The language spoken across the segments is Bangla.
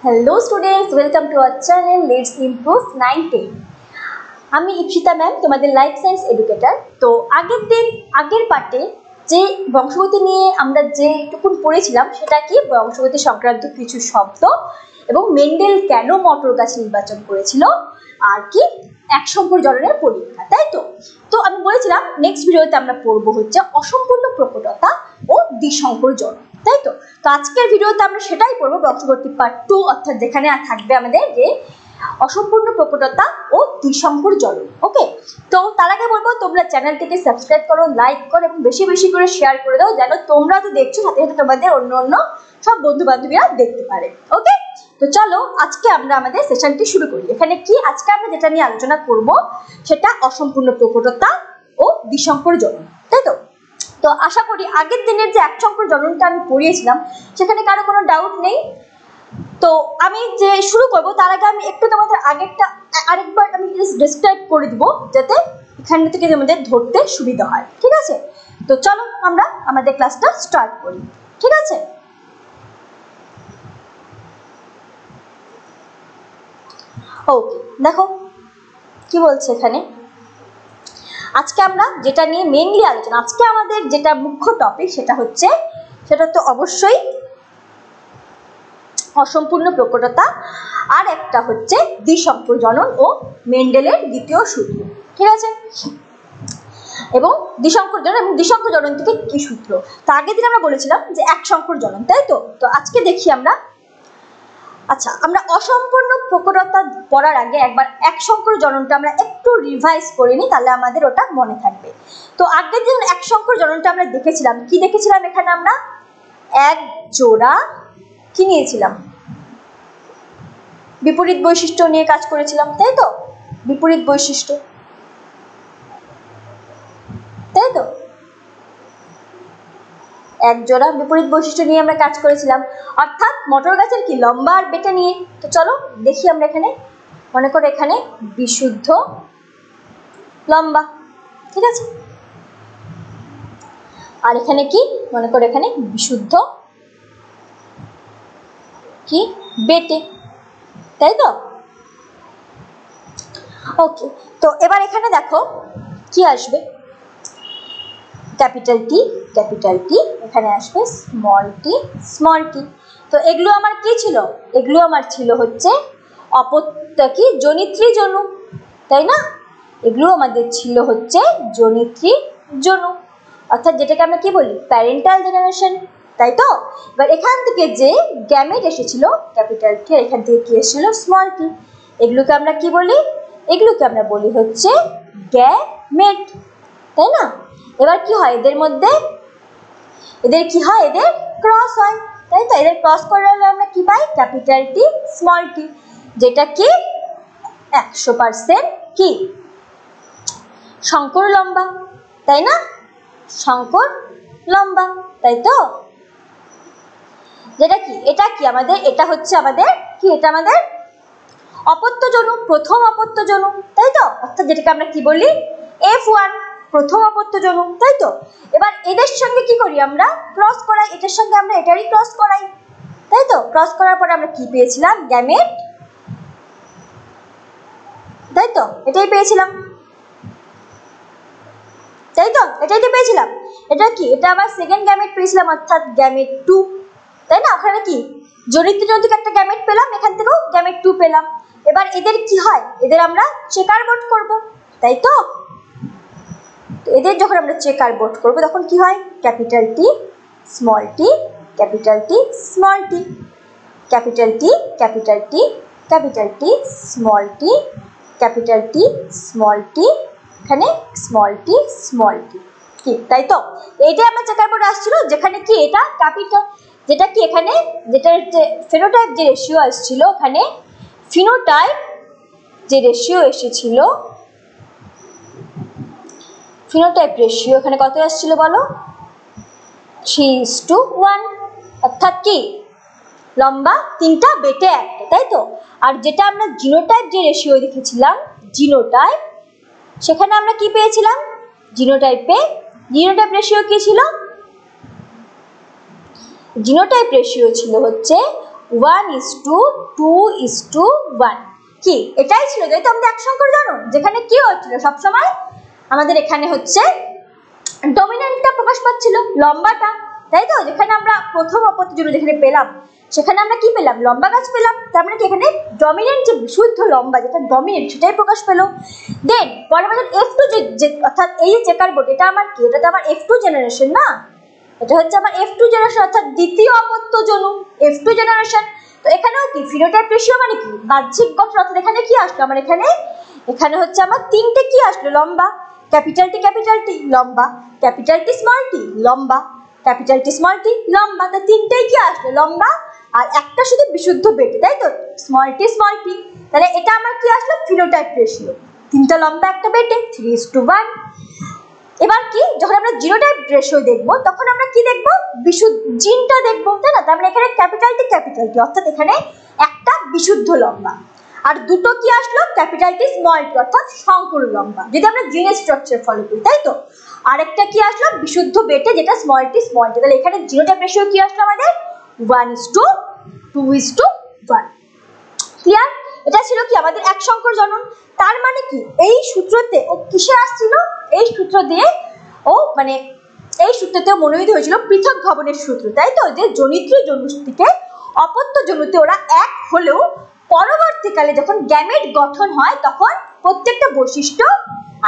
Hello students, welcome to our channel Let's Improve 9-10. আমি ইপসিতা ম্যাম তোমাদের লাইফ সায়েন্স এডুকেটর। তো আগের পার্টে যে বংশগতি নিয়ে আমরা যেটুকু পড়েছিলাম সেটা কি বংশগতি সংক্রান্ত কিছু শব্দ এবং মেন্ডেল কেন মটর গাছ নির্বাচন করেছিল আর কি এক সংকর জননের পরীক্ষা, তাই তো। তো আমি বলেছিলাম নেক্সট ভিডিওতে আমরা পড়বো হচ্ছে অসম্পূর্ণ প্রকটতা ও দ্বিসংকর জনন, তাই তো। তো আজকের ভিডিওতে আমরা সেটাই পড়বো, বংশগতি পার্ট 2, অর্থাৎ যেখানে থাকবে আমাদের যে অসম্পূর্ণ প্রকটতা ও দ্বিসংকর জনন। ওকে, তো তার আগে বলবো তোমরা চ্যানেলটিকে সাবস্ক্রাইব করো, লাইক করো এবং বেশি বেশি করে শেয়ার করে দাও, যেন তোমরা তো দেখছো সাথে সাথে তোমাদের অন্য সব বন্ধু বান্ধবীরা দেখতে পারে। ওকে, তো চলো আজকে আমরা আমাদের সেশনটি শুরু করি। এখানে কি আজকে আমরা যেটা নিয়ে আলোচনা করব সেটা অসম্পূর্ণ প্রকটতা ও দ্বিসংকর জনন, তাই তো। তো আশা করি আগের দিনের যে এক সংকর জননটা আমি পড়িয়েছিলাম সেখানে কারো কোনো ডাউট নেই। তো আমি যে শুরু করব তার আগে আমি একটু তোমাদের আগেরটা আরেকবার আমি ডেসক্রাইব করে দিব, যাতে এখান থেকে তোমাদের ধরতে সুবিধা হয়, ঠিক আছে। তো চলো আমরা আমাদের ক্লাসটা স্টার্ট করি, ঠিক আছে। ওকে, দেখো কি বলছে এখানে। আজকে আমরা যেটা নিয়ে মেইনলি আলোচনা, আজকে আমাদের যেটা মুখ্য টপিক সেটা তো অবশ্যই অসম্পূর্ণ প্রকটতা, আর একটা হচ্ছে দ্বিসংকর জনন ও মেন্ডেলের দ্বিতীয় সূত্র, ঠিক আছে। এবং দ্বিসংকর জনন এবং দ্বিসংকর জনন থেকে কি সূত্র, তো আগের দিন আমরা বলেছিলাম যে এক সংকর জনন, তাই তো। তো আজকে দেখি আমরা, আচ্ছা আমরা অসম্পূর্ণ প্রকটতা পড়ার আগে একবার এক সংকর জননটা আমরা একটু রিভাইজ করে নিই, তাহলে আমাদের ওটা মনে থাকবে। তো আগের দিন এক সংকর জননটা আমরা দেখেছিলাম, কি দেখেছিলাম এখানে আমরা এক জোড়া কি নিয়েছিলাম, বিপরীত বৈশিষ্ট্য নিয়ে কাজ করেছিলাম, তাই তো। বিপরীত বৈশিষ্ট্য, তাই তো, এক জোড়া বিপরীত বৈশিষ্ট্য নিয়ে আমরা কাজ করেছিলাম, অর্থাৎ মটর গাছের কি লম্বা আর বেটে নিয়ে। তো চলো দেখি আমরা এখানে, মনে করো এখানে বিশুদ্ধ লম্বা, ঠিক আছে। আর এখানে কি মনে করো এখানে বিশুদ্ধ কি বেটে, তাই তো। ওকে, তো এবার এখানে দেখো কি আসবে, ক্যাপিটাল টি, এখানে আসবে স্মল টি। তো এগুলো আমার কি ছিল, এগুলো আমার ছিল হচ্ছে কি জনিত্রী জনু, তাই না। এগুলো আমাদের ছিল হচ্ছে জনিত্রী জনু, অর্থাৎ যেটাকে আমরা কি বলি প্যারেন্টাল জেনারেশন, তাই তো। এবার এখান থেকে যে গ্যামেট এসেছিল ক্যাপিটাল টি, এখান থেকে কি এসেছিল স্মল টি, এগুলোকে আমরা কি বলি, এগুলোকে আমরা বলি হচ্ছে গ্যামেট, তাই না। এবার কি হয় এদের মধ্যে, এদের কি হয়, এদের ক্রস হয়, তাই তো। এদের ক্রস করলে আমরা কি পাই ক্যাপিটাল টি স্মল টি, যেটা কি 100% কি সংকর লম্বা, তাই না, সংকর লম্বা, তাই তো। যেটা কি এটা কি আমাদের, এটা হচ্ছে আমাদের কি, এটা আমাদের অপত্য জনু, প্রথম অপত্য জনু, তাই তো। অর্থাৎ যেটাকে আমরা কি বলি F1, প্রথম অপত্য জনু, তাই তো। এবার এদের সঙ্গে কি করি আমরা ক্রস করাই, এটার সঙ্গে আমরা এটারই ক্রস করাই, তাই তো। ক্রস করার পরে আমরা কি পেয়েছিলাম গ্যামেট, তাই তো, এটাই পেয়েছিলাম, তাই তো, এটাই তো পেয়েছিলাম। এটা কি, এটা আবার সেকেন্ড গ্যামেট পেয়েছিলাম, অর্থাৎ গ্যামেট 2, তাই না। ওখানে কি জনিত্রী জনু থেকে একটা গ্যামেট পেলাম, এখান থেকেও গ্যামেট 2 পেলাম। এবার এদের কি হয়, এদের আমরা চেকার বোর্ড করব, তাই তো। এদের যখন আমরা চেকার বোর্ড করব তখন কি হয় capital T small T, capital T small T, capital T capital T capital T small T, capital T small T, এখানে স্মল টি কি, তাই তো। এইটাই আমার চেকার বোর্ড আসছিল, যেখানে কি এটা ক্যাপিটাল, যেটা কি এখানে যেটা ফেনোটাইপ যে রেশিও আসছিল, ওখানে ফিনোটাইপ যে রেশিও এসেছিল, ফিনোটাইপ রেশিও এখানে কত আসছিল বলো 3:1, অর্থাৎ কি লম্বা 3টা বেটে 1টা, তাই তো। আর যেটা আমরা জিনোটাইপ যে রেশিও দেখেছিলাম জিনোটাইপ, সেখানে আমরা কি পেয়েছিলাম জিনোটাইপ রেশিও কি ছিল, জিনোটাইপ রেশিও ছিল হচ্ছে 1:2:1 কি এটাই ছিল, তাই তো আমাদের এক সংখ্যার জনন, যেখানে কি হচ্ছিল সবসময় আমাদের এখানে হচ্ছে ডমিনেন্টটা প্রকাশ পাচ্ছিল, লম্বাটা, তাই তো, যেখানে আমরা প্রথম অপত্য জন্য যেখানে পেলাম সেখানে আমরা কি পেলাম, লম্বা গাছ পেলাম, তার মানে কি এখানে ডমিনেন্ট যে বিশুদ্ধ লম্বা যেটা ডমিনেন্ট সেটাই প্রকাশ পেলো। দেন পরে আমাদের F2 যে অর্থাৎ এই যে চেকার বোর্ড, এটা আমার কি, এটা তো আমার F2 জেনারেশন না, এটা হচ্ছে আমার F2 জেনারেশন অর্থাৎ দ্বিতীয় অপত্য জনু F2 জেনারেশন। তো এখানেও কি ফিনোটাইপ রেশিও মানে কি বাহ্যিক গঠন, অর্থাৎ এখানে কি আসলো আমার এখানে হচ্ছে আমার তিনটে কি আসলো লম্বা, ক্যাপিটাল টি লম্বা, ক্যাপিটাল টি স্মল টি লম্বা, ক্যাপিটাল টি স্মল টি লম্বা, তো তিনটেই কি আসলো লম্বা, আর একটা শুধু বিশুদ্ধ বেটে, তাই তো স্মল টি, তাহলে এটা আমার কি আসলো ফিনোটাইপ রেশিও, তিনটা লম্বা একটা বেটে 3:1। এবার কি যখন আমরা জিনোটাইপ রেশিও দেখবো তখন আমরা কি দেখবো, বিশুদ্ধ জিনটা দেখবো, তাই না, তার মানে এখানে ক্যাপিটাল টি অর্থাৎ এখানে একটা বিশুদ্ধ লম্বা, আর দুটো কি আসলো ক্যাপিটাল টি স্মল টি অর্থাৎ সংকর লম্বা, যদি আমরা জিনের স্ট্রাকচার ফলো করি, তাই তো, আরেকটা কি আসলো বিশুদ্ধ বেটে যেটা স্মল টি, তাহলে এখানে জিনোটাইপ রেশিও কি আসলো আমাদের 1:2:1। ক্লিয়ার? এটা ছিল কি আমাদের এক সংকর জনন। তার মানে কি এই সূত্রতে ও কিসে আসছিল, এই সূত্র দিয়ে ও মানে এই সূত্রতে মনোনীত হয়েছিল পৃথক ভবনের সূত্র, তাই তো, যে জনিত্র জনু থেকে অপত্য জনুতে ওরা এক হলেও পরবর্তীকালে যখন গ্যামেট গঠন হয় তখন প্রত্যেকটা বৈশিষ্ট্য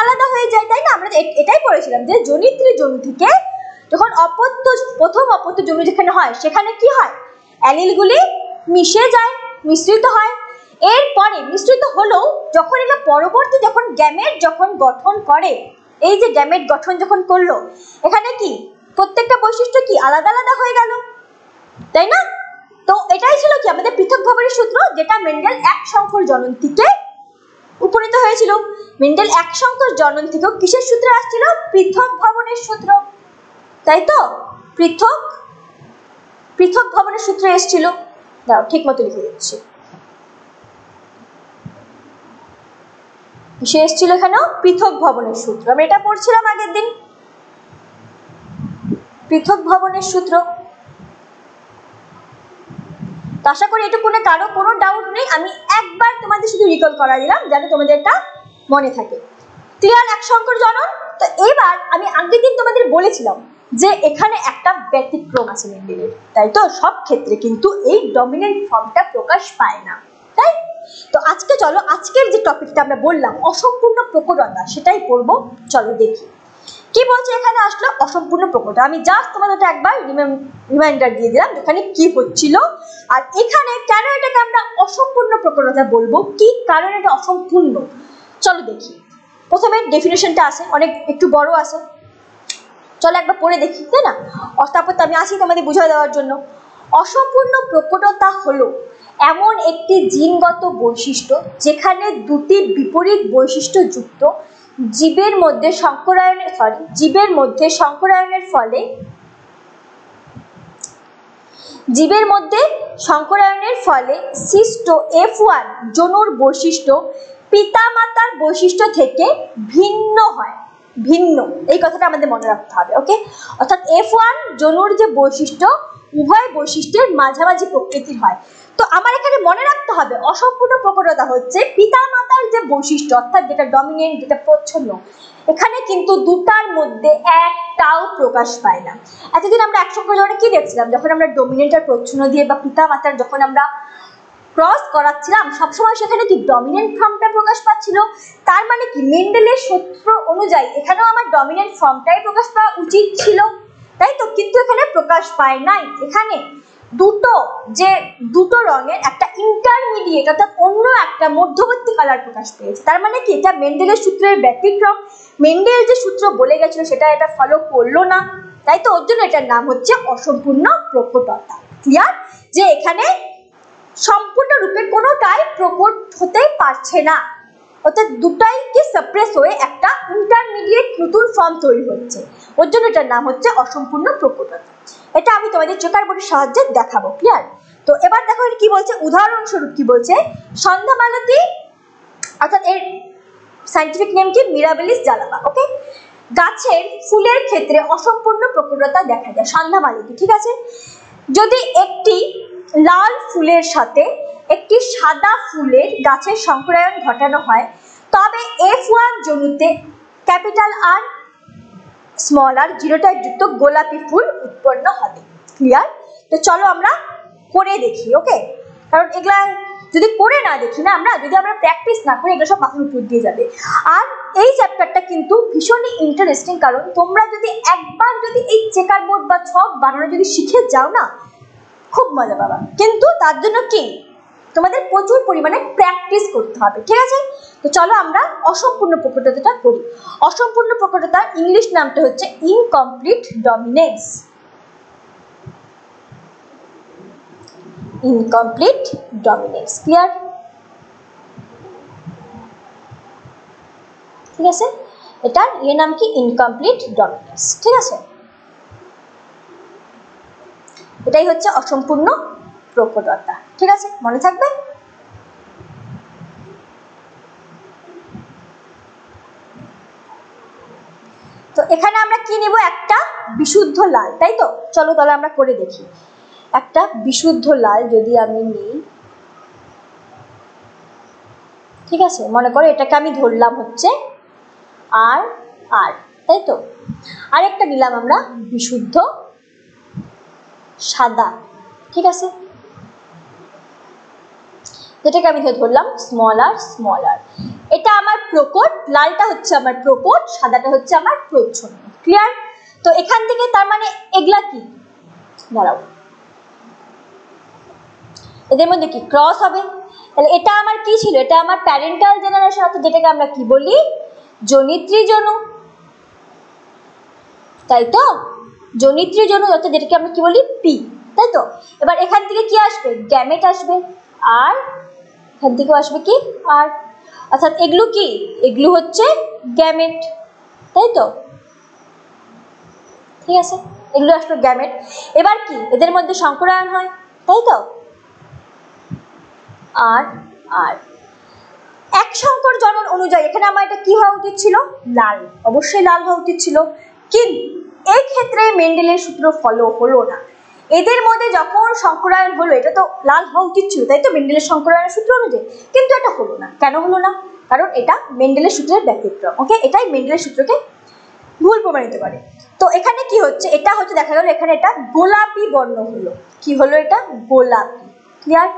আলাদা হয়ে যায়, তাই না, আমরা এটাই পড়েছিলাম যে জনিত্র জনু থেকে যখন প্রথম অপত্য জনু যেখানে হয় সেখানে কি হয়, অ্যালিলগুলি মিশে যায়, মিশ্রিত হয়, এরপরে মিশ্রিত হলেও যখন এটা পরবর্তী যখন গ্যামেট যখন গঠন করে, এই যে গ্যামেট গঠন যখন করলো এখানে কি প্রত্যেকটা বৈশিষ্ট্য কি আলাদা আলাদা হয়ে গেল, তাই না। তো এটাই ছিল কি আমাদের পৃথক ভবনের সূত্র, যেটা মেন্ডেল এক সংকর জনন থেকে উপনীত হয়েছিল। মেন্ডেল এক সংকর জনন থেকে কিসের সূত্রে আসছিল, পৃথক ভবনের সূত্র, তাই তো, পৃথক ভবনের সূত্রে এসেছিল। দাও ঠিক মতো লিখে দিচ্ছি, কিসে এসেছিল এখানেও পৃথক ভবনের সূত্র, আমরা এটা পড়ছিলাম আগের দিন, পৃথক ভবনের সূত্র। তো আশা করি এটুকুনে কারো কোনো ডাউট নেই, আমি একবার তোমাদের শুধু রিকল করা দিলাম যাতে তোমাদের এটা মনে থাকে। ক্লিয়ার এক সংকর জনন। তো এবার আমি আগের দিন তোমাদের বলেছিলাম যে এখানে একটা ব্যতিক্রম আছে মেন্ডেলের, তাই তো, সব ক্ষেত্রে কিন্তু এই ডমিনেন্ট ফর্মটা প্রকাশ পায় না, তাই। তো আজকে চলো আজকের যে টপিকটা আমরা বললাম অসম্পূর্ণ প্রকটতা সেটাই পড়বো, চলো দেখি কি বলছে এখানে আসলো অসম্পূর্ণ প্রকটতা। আমি জাস্ট তোমাদের একবার রিমাইন্ডার দিয়ে দিলাম এখানে কি হচ্ছিল, আর এখানে কেন এটাকে আমরা অসম্পূর্ণ প্রকটতা বলবো, কি কারণ এটা অসম্পূর্ণ, চলো দেখি। প্রথমে ডেফিনেশনটা আছে, অনেক একটু বড় আছে, চলো একবার পড়ে দেখি, তাই না, তারপর তো আমি আসি তোমাদের বুঝিয়ে দেওয়ার জন্য। অসম্পূর্ণ প্রকটতা হলো এমন একটি জিনগত বৈশিষ্ট্য যেখানে দুটি বিপরীত বৈশিষ্ট্য যুক্ত জীবের মধ্যে সংকরায়নের ফলে সৃষ্ট F1 জনুর বৈশিষ্ট্য পিতামাতার বৈশিষ্ট্য থেকে ভিন্ন হয়, ভিন্ন, এই কথাটা আমাদের মনে রাখতে হবে, ওকে। অর্থাৎ F1 জনুর যে বৈশিষ্ট্য উভয় বৈশিষ্ট্যের মাঝামাঝি প্রকৃতির হয়। তো আমার এখানে মনে রাখতে হবে অসম্পূর্ণ প্রকটতা হচ্ছে পিতামাতার যে বৈশিষ্ট্য অর্থাৎ যেটা ডমিনেন্ট যেটা প্রচ্ছন্ন, এখানে কিন্তু দুটার মধ্যে একটাও প্রকাশ পায় না। এতদিন আমরা এক সংখ্যা জননে কি দেখছিলাম, যখন আমরা ডমিনেন্ট আর প্রচ্ছন্ন দিয়ে বা পিতামাতার যখন আমরা ক্রস করাচ্ছিলাম সবসময় সেখানে কি ডমিনেন্ট ফর্মটা প্রকাশ পাচ্ছিল, তার মানে কি মেন্ডেলের সূত্র অনুযায়ী এখানেও আমার ডমিনেন্ট ফর্মটাই প্রকাশ পাওয়া উচিত ছিল, তাই তো, কিন্তু এখানে প্রকাশ পায় নাই। এখানে দুটো রঙের একটা ইন্টারমিডিয়েট অর্থাৎ অন্য একটা মধ্যবর্তী কালার প্রকাশ পেয়েছে, তার মানে কি এটা মেন্ডেলের সূত্রের ব্যতিক্রম, মেন্ডেল যে সূত্র বলে গেছিল সেটা এটা ফলো করলো না, তাই তো, ওর জন্য এটার নাম হচ্ছে অসম্পূর্ণ প্রকটতা। ক্লিয়ার, যে এখানে সম্পূর্ণরূপে কোনোটাই প্রকট হতে পারছে না, অর্থাৎ দুটাই কি সাপ্রেস হয়ে একটা ইন্টারমিডিয়েট নতুন ফর্ম তৈরি হচ্ছে, ওর জন্য এটার নাম হচ্ছে অসম্পূর্ণ প্রকটতা। এটা আমি তোমাদের চেকার বোর্ডের সাহায্যে দেখাবো। ক্লিয়ার? তো এবার দেখো কি বলছে, উদাহরণস্বরূপ কি বলছে, সন্ধ্যামালতী অর্থাৎ এর সায়েন্টিফিক নেম কি মিরাবেলিস জালাবা, ওকে। গাছের ফুলের ক্ষেত্রে অসম্পূর্ণ প্রকটতা দেখা যায় সন্ধ্যামালতী, ঠিক আছে। যদি একটি লাল ফুলের সাথে একটি সাদা ফুলের গাছের সংক্রায়ণ ঘটানো হয়, তবে F1 জনুতে ক্যাপিটাল আর স্মল আর জিনোটাইপ যুক্ত গোলাপি ফুল উৎপন্ন হবে। ক্লিয়ার? তো চলো আমরা করে দেখি। ওকে, কারণ এগুলা যদি করে না দেখি না, যদি আমরা প্র্যাকটিস না করি, এগুলো সব মাথার উপর দিয়ে যাবে। আর এই চ্যাপ্টারটা কিন্তু ভীষণই ইন্টারেস্টিং, কারণ তোমরা যদি একবার যদি এই চেকার বোর্ড বা ছক বানানো যদি শিখে যাও না, খুব মজা পাবা। কিন্তু তার জন্য কি তোমাদের প্রচুর পরিমাণে প্র্যাকটিস করতে হবে। ঠিক আছে? তো চলো আমরা অসম্পূর্ণ প্রকটতাটা করি। অসম্পূর্ণ প্রকটতার ইংলিশ নামটা হচ্ছে incomplete dominance. Incomplete dominance. Clear? ঠিক আছে, এটার নাম কি? Incomplete dominance. ঠিক আছে, এটাই হচ্ছে অসম্পূর্ণ প্রকটতা। ঠিক আছে, মনে থাকবে। তো এখানে আমরা কি নিব? একটা বিশুদ্ধ লাল, তাই তো? চলো তাহলে আমরা করে দেখি। একটা বিশুদ্ধ লাল যদি আমি নিই, ঠিক আছে, মনে করো এটাকে আমি ধরলাম হচ্ছে আর আর, তাই তো? আরেকটা নিলাম আমরা বিশুদ্ধ সাদা। ঠিক আছে, যেটাকে আমি ধরলাম স্মল আর স্মল আর। এটা আমার প্রকট, লালটা হচ্ছে আমার প্রকট, সাদাটা হচ্ছে আমার প্রচ্ছন্ন। ক্লিয়ার? তো এখান থেকে তার মানে এগুলা কি? দাঁড়াও, এদের মধ্যে কি ক্রস হবে? তাহলে এটা আমার কি ছিল? এটা আমার প্যারেন্টাল জেনারেশন, অর্থাৎ যেটাকে আমরা কি বলি? জনিত্রী জনু, তাই তো? জনিত্রী জনু, অর্থাৎ যেটাকে আমরা কি বলি? পি, তাই তো? এবার এখান থেকে কি আসবে? গ্যামেট আসবে। আর এখান থেকে আসবে কি? আর। অর্থাৎ এগুলো কি? এগুলো হচ্ছে গ্যামেট, তাই তো? ঠিক আছে, এগুলো আসলো গ্যামেট। এবার কি এদের মধ্যে সংকরায়ন হয়, তাই তো? আর আর এক সংকর জনন অনুযায়ী এখানে আমার এটা কি হওয়া উচিত ছিল? লাল, অবশ্যই লাল হওয়া উচিত ছিল। কিন্তু এই ক্ষেত্রে মেন্ডেলের সূত্র ফলো হলো না। এদের মধ্যে যখন সংকরায়ন হলো, এটা তো লাল হওয়া উচিত ছিল, তাই তো? মেন্ডেলের সংকরায়নের সূত্র অনুযায়ী, কিন্তু এটা হলো না। কেন হলো না? কারণ এটা মেন্ডেলের সূত্রের ব্যতিক্রম। ওকে, এটাই মেন্ডেলের সূত্রকে ভুল প্রমাণিত করে। তো এখানে কি হচ্ছে? এটা হচ্ছে দেখা গেল এখানে এটা গোলাপি বর্ণ হলো। কি হলো? এটা গোলাপি। ক্লিয়ার?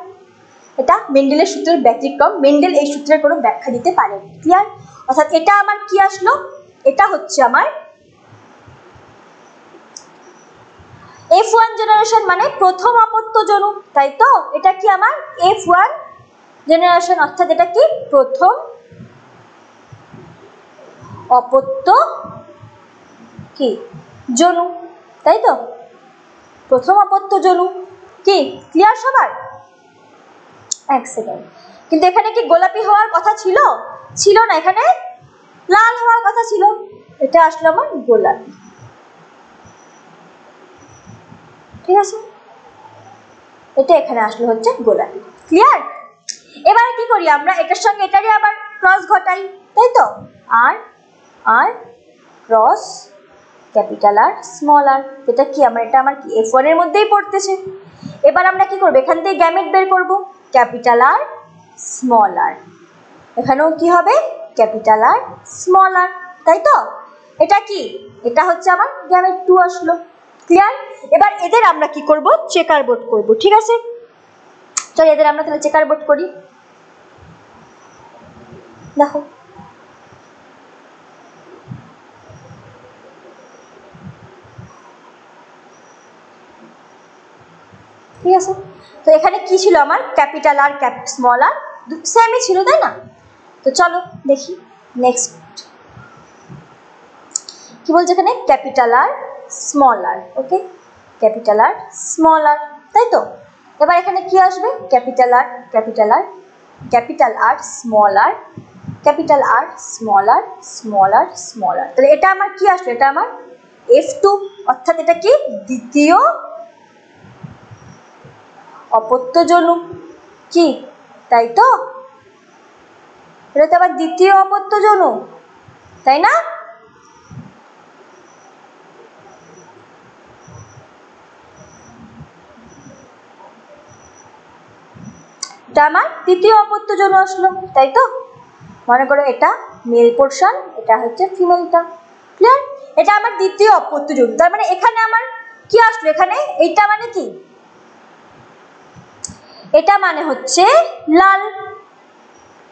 এটা মেন্ডেলের সূত্রের ব্যতিক্রম, মেন্ডেল এই সূত্রের কোনো ব্যাখ্যা দিতে পারেনি। ক্লিয়ার? অর্থাৎ এটা আমার কি আসলো? এটা হচ্ছে আমার F1 জেনারেশন, মানে প্রথম অপত্য জনু, তাই তো? এটা কি আমার F1 জেনারেশন, অর্থাৎ এটা কি? প্রথম অপত্য কি জনু, তাই তো? প্রথম অপত্য জনু। কি ক্লিয়ার সবার? এক সেকেন্ড, কিন্তু এখানে কি গোলাপি হওয়ার কথা ছিল? ছিল না, এখানে লাল হওয়ার কথা ছিল। এটা আসলো আমার গোলাপি। ঠিক আছে, এটা এখানে আসলো হচ্ছে গোলাপি। ক্লিয়ার? এবারে কি করি আমরা? এটার সঙ্গে এটারই আবার ক্রস ঘটাই, তাই তো? আর আর ক্রস ক্যাপিটাল আর স্মল আর, এটা কি আমার? এটা আমার কি F1 এর মধ্যেই পড়তেছে। এবার আমরা কি করব? এখান থেকে গ্যামেট বের করব, ক্যাপিটাল আর স্মল আর। এখানেও কি হবে? ক্যাপিটাল আর স্মল আর, তাই তো? এটা কি? এটা হচ্ছে আমার গ্যামেট 2 আসলো। ক্লিয়ার? এবার এদের আমরা কি করব? চেকার বোর্ড করব। ঠিক আছে, চল এদের আমরা তাহলে চেকার বোর্ড করি। দেখো, ঠিক আছে, তো এখানে কি ছিল আমার? ক্যাপিটাল আর স্মল আর সেমই ছিল, তাই না? তো চলো দেখি নেক্সট কি বলছে এখানে? Capital R small R. Okay, capital R small R, তাই তো? এবার এখানে কি আসবে? Capital R capital R capital R small R capital R small R small R small R. তাহলে এটা আমার কি আসলো? এটা আমার F2, অর্থাৎ এটা কি? দ্বিতীয় অপত্য জনু। কি তাই তো? এটা তো আবার দ্বিতীয় অপত্য জনু, তাই না? এটা আমার তৃতীয় অপত্য যৌন আসলো, তাই তো? মনে করো এটা মেল পোর্শন, এটা হচ্ছে ফিমেলটা। ক্লিয়ার? এটা আমার দ্বিতীয় অপত্য যৌন। তার মানে এখানে আমার কি আসলো? এখানে এইটা মানে কি? এটা মানে হচ্ছে লাল,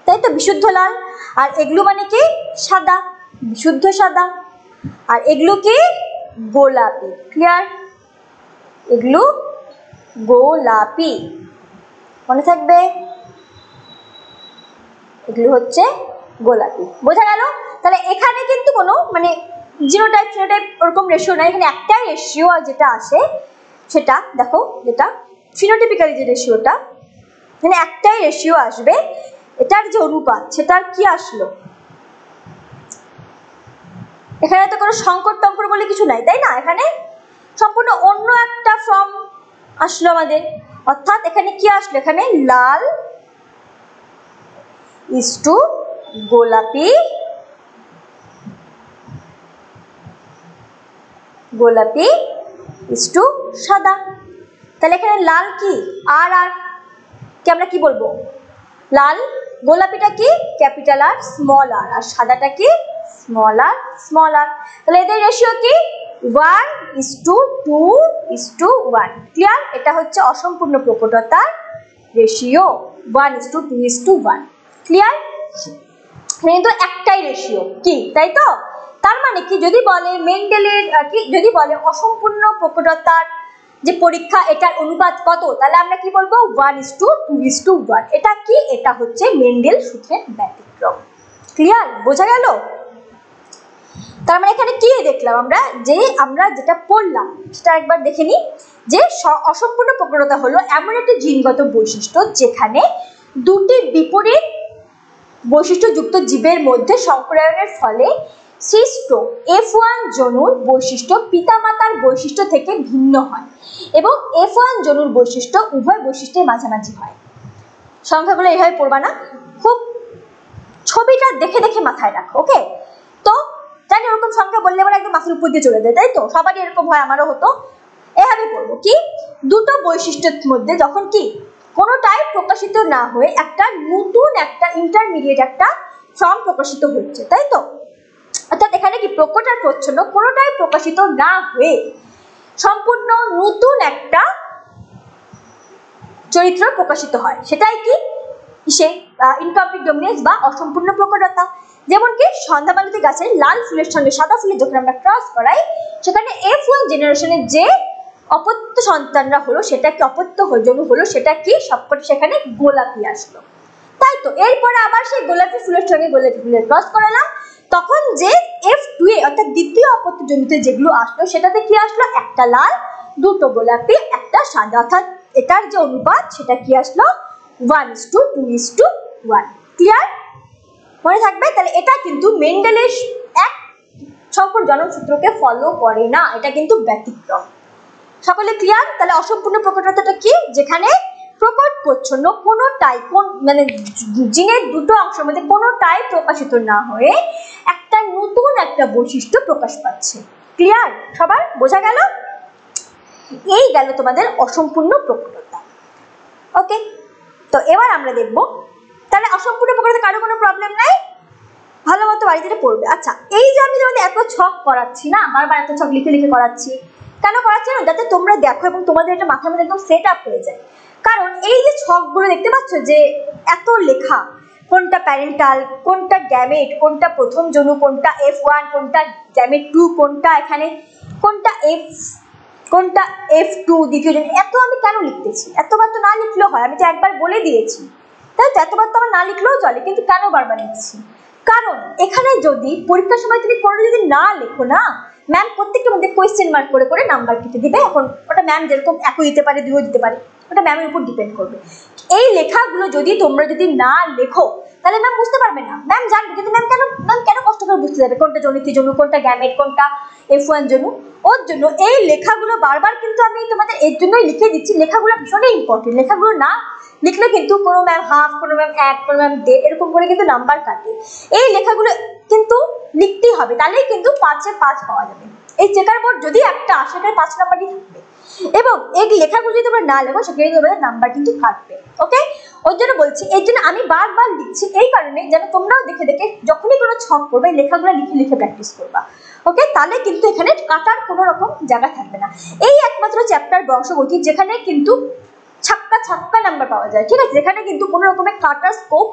তাই তো? বিশুদ্ধ লাল। আর এগুলো মানে কি? সাদা, বিশুদ্ধ সাদা। আর এগুলো কি? গোলাপি। ক্লিয়ার? এগুলো গোলাপি, মনে থাকবে? এগুলো হচ্ছে গোলাপি। বোঝা গেল? তাহলে এখানে কিন্তু কোনো মানে জিনোটাইপ ফিনোটাইপ ওরকম রেশিও নাই, এখানে একটাই রেশিও যেটা আসে সেটা দেখো, যেটা ফিনোটিপিক্যালি যে রেশিওটা, এখানে একটাই রেশিও আসবে। এটার যে অনুপাত সেটার কি আসলো? এখানে তো কোনো সংকট টঙ্কর বলে কিছু নাই, তাই না? এখানে সম্পূর্ণ অন্য একটা ফর্ম আসলো আমাদের। অর্থাৎ এখানে কি আসলো? এখানে লাল ইস্টু গোলাপি, গোলাপি ইস্টু সাদা। তাহলে এখানে লাল কি? আর আর কে আমরা কি বলবো? লাল, গোলাপিটা কি? ক্যাপিটাল আর স্মল আর, আর সাদাটা কি? Small R small R. তাহলে এদের রেশিও কি? 1:2:1। ক্লিয়ার? এটা হচ্ছে অসম্পূর্ণ প্রকটতার রেশিও 1:2:1। ক্লিয়ার? কিন্তু একটাই রেশিও কি, তাই তো? তার মানে কি? যদি বলে মেন্ডেলের কি, যদি বলে অসম্পূর্ণ প্রকটতার যে পরীক্ষা এটার অনুপাত কত, তাহলে আমরা কি বলবো? 1:2:1। এটা কি? এটা হচ্ছে মেন্ডেল সূত্রের ব্যতিক্রম। ক্লিয়ার? বোঝা গেল? তার মানে এখানে কি দেখলাম আমরা? যে আমরা যেটা পড়লাম সেটা একবার দেখে নিই। যে অসম্পূর্ণ প্রকটতা হলো এমন একটি জিনগত বৈশিষ্ট্য যেখানে দুটি বিপরীত বৈশিষ্ট্যযুক্ত জীবের মধ্যে সংক্রায়নের ফলে সৃষ্ট F1 জনুর বৈশিষ্ট্য পিতামাতার বৈশিষ্ট্য থেকে ভিন্ন হয় এবং F1 জনুর বৈশিষ্ট্য উভয় বৈশিষ্ট্যের মাঝামাঝি হয়। সংখ্যাগুলো এইভাবে পড়বা না, খুব ছবিটা দেখে দেখে মাথায় রাখো। ওকে? তো জানি ওরকম সংখ্যা বললে এবার একদম মাথার উপর দিয়ে চলে যায়, তাই তো? সবারই এরকম হয়, আমারও হতো। এভাবে পড়বো কি? দুটো বৈশিষ্ট্যের মধ্যে যখন কি কোনোটাই প্রকাশিত না হয়ে একটা নতুন একটা ইন্টারমিডিয়েট একটা ফর্ম প্রকাশিত হচ্ছে, তাই তো? অর্থাৎ এখানে কি প্রকট আর প্রচ্ছন্ন কোনোটাই প্রকাশিত না হয়ে সম্পূর্ণ নতুন একটা চরিত্র প্রকাশিত হয়, সেটাই কি? সেই ইনকমপ্লিট ডমিনেন্স বা অসম্পূর্ণ প্রকটতা। যেমন কি সন্ধ্যামালতী গাছের লাল ফুলের সঙ্গে সাদা ফুলের যখন আমরা ক্রস করাই, সেখানে F1 জেনারেশনের যে অপত্য সন্তানরা হলো সেটা কি অপত্য যৌন হলো, সেটা কি সবকটি সেখানে গোলাপি আসলো, তাই তো? এরপরে আবার সেই গোলাপি ফুলের সঙ্গে গোলাপি ফুলের ক্রস করালাম, তখন যে F2 অর্থাৎ দ্বিতীয় অপত্য জমিতে যেগুলো আসলো সেটাতে কি আসলো? একটা লাল, দুটো গোলাপি, একটা সাদা। অর্থাৎ এটার যে অনুপাত সেটা কি আসলো? 1:2:1। ক্লিয়ার? মনে থাকবে? তাহলে এটা কিন্তু মেন্ডেলের এক সংকর জনন সূত্রকে ফলো করে না, এটা কিন্তু ব্যতিক্রম। সকলে ক্লিয়ার? তাহলে অসম্পূর্ণ প্রকটতাটা কি? যেখানে প্রকট প্রচ্ছন্ন কোনোটাই মানে জিনের দুটো অংশের মধ্যে কোনোটাই প্রকাশিত না হয়ে একটা নতুন একটা বৈশিষ্ট্য প্রকাশ পাচ্ছে। ক্লিয়ার? সবার বোঝা গেল? এই গেল তোমাদের অসম্পূর্ণ প্রকটতা। ওকে, তো এবার আমরা দেখব তাহলে অসম্পূর্ণ প্রকটতা কারো কোনো প্রবলেম নাই, ভালো মতো বাড়িতে পড়বে। আচ্ছা, এই যে আমি তোমাদের এত ছক করাচ্ছি না, বারবার এত ছক লিখে লিখে করাচ্ছি, কেন করাচ্ছি না? যাতে তোমরা দেখো এবং তোমাদের এটা মাথার মধ্যে একদম সেট আপ হয়ে যায়। কারণ এই যে ছকগুলো দেখতে পাচ্ছ যে এত লেখা, কোনটা প্যারেন্টাল, কোনটা গ্যামেট, কোনটা প্রথম জনু, কোনটা F1, কোনটা গ্যামেট 2, কোনটা এখানে কোনটা কোনটা F2 দ্বিতীয় জনু, এত আমি কেন লিখতেছি? এতবার তো না লিখলেও হয়, আমি তো একবার বলে দিয়েছি, তাই তো? এতবার তো আমার না লিখলেও চলে, কিন্তু কেন বারবার লিখছি? কারণ এখানে যদি পরীক্ষার সময় তুমি কোনো যদি না লেখো না, ম্যাম প্রত্যেকটার মধ্যে কোয়েশ্চেন মার্ক করে করে নাম্বার কেটে দিবে। এখন ওটা ম্যাম যেরকম একই দিতে পারে, দুইও দিতে পারে, ওটা ম্যামের উপর ডিপেন্ড করবে। এই লেখাগুলো যদি তোমরা যদি না লেখো তাহলে ম্যাম বুঝতে পারবে না, ম্যাম জানবে কিন্তু ম্যাম কেন কষ্ট করে বুঝতে যাবে কোনটা জনিত জনু, কোনটা গ্যামেট, কোনটা F1 জনু। ওর জন্য এই লেখাগুলো বারবার কিন্তু আমি তোমাদের এর জন্যই লিখে দিচ্ছি, লেখাগুলো ভীষণই ইম্পর্টেন্ট। লেখাগুলো না লিখলে কিন্তু কোনো ম্যাম হাফ, কোনো ম্যাম 1, কোনো ম্যাম 1.5 এরকম করে কিন্তু নাম্বার কাটে। এই লেখাগুলো কিন্তু লিখতেই হবে, তাহলেই কিন্তু 5-এ 5 পাওয়া যাবে। এই চেকার বোর্ড যদি একটা আসে, সেখানে 5 নাম্বারই থাকবে এবং এই লেখাগুলো যদি তোমরা না লেখো সেখানে তোমাদের নাম্বার কিন্তু কাটবে। ওকে, ওই জন্য বলছি, এই জন্য আমি বারবার লিখছি এই কারণে যেন তোমরাও দেখে দেখে যখনই কোনো ছক করবে লেখাগুলো লিখে লিখে প্র্যাকটিস করবা। ওকে, তাহলে কিন্তু এখানে কাটার কোনো রকম জায়গা থাকবে না। এই একমাত্র চ্যাপ্টার বংশগতি যেখানে কিন্তু ছাক্কা ছাক্কা নাম্বার পাওয়া যায়, ঠিক আছে, যেখানে কিন্তু কোনো রকমের কাটার স্কোপ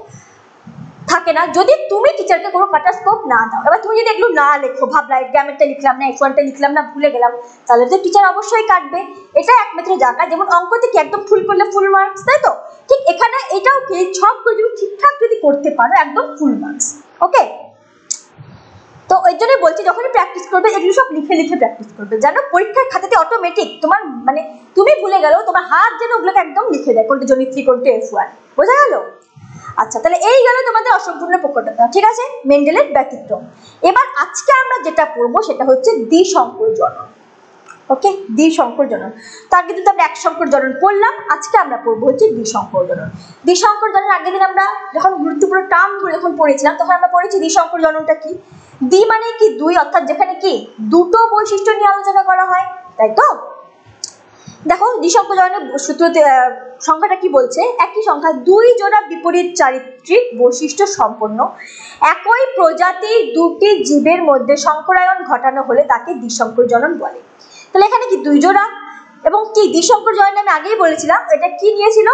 থাকে না, যদি তুমি টিচারকে কোনো কাটার স্কোপ না দাও। এবার তুমি যদি এগুলো না লেখো, ভাবলা গ্রামেরটা লিখলাম না, F1টা লিখলাম না, ভুলে গেলাম, তাহলে তো টিচার অবশ্যই কাটবে। এটা একমাত্র জায়গা, যেমন অঙ্কতে কি একদম ফুল করলে ফুল মার্কস, তাই তো, ঠিক এখানে এটাও কি ছক করে যদি ঠিকঠাক যদি করতে পারো একদম ফুল মার্কস। ওকে, তো ওই জন্যই বলছি যখনই প্র্যাকটিস করবে এগুলো সব লিখে লিখে প্র্যাকটিস করবে, যেন পরীক্ষার খাতাতে অটোমেটিক তোমার মানে তুমি ভুলে গেলেও তোমার হাত যেন ওগুলোকে একদম লিখে দেয়, কোনটা জনিত্রী কোনটা F1, বোঝা গেল? আচ্ছা, তাহলে এই গেল তোমাদের অসম্পূর্ণ প্রকটতা, ঠিক আছে, মেন্ডেলের ব্যতিক্রম। এবার আজকে আমরা যেটা পড়বো সেটা হচ্ছে দ্বিসংকর জনন। ওকে, দ্বিসংকর জনন। তার কিন্তু আমরা এক সংকর জনন পড়লাম, আজকে আমরা পড়বো হচ্ছে দ্বিসংকর জনন। দ্বিসংকর জনন আগের দিন আমরা যখন গুরুত্বপূর্ণ টার্মগুলো যখন পড়েছিলাম তখন আমরা পড়েছি দ্বিসংকর জননটা কি। দ্বি মানে কি দুই, অর্থাৎ যেখানে কি দুটো বৈশিষ্ট্য নিয়ে আলোচনা করা হয়, তাই তো। দেখো দ্বিসংকর জননের সূত্রতে সংখ্যাটা কি বলছে, একই সংখ্যা দুই জোড়া বিপরীত চারিত্রিক বৈশিষ্ট্য সম্পন্ন একই প্রজাতির দুটি জীবের মধ্যে সংকরায়ন ঘটানো হলে তাকে দ্বিসংকর জনন বলে। তাহলে এখানে কি দুই জোড়া এবং কি দ্বিসংকর জনন আমি আগেই বলেছিলাম এটা কি নিয়েছিল,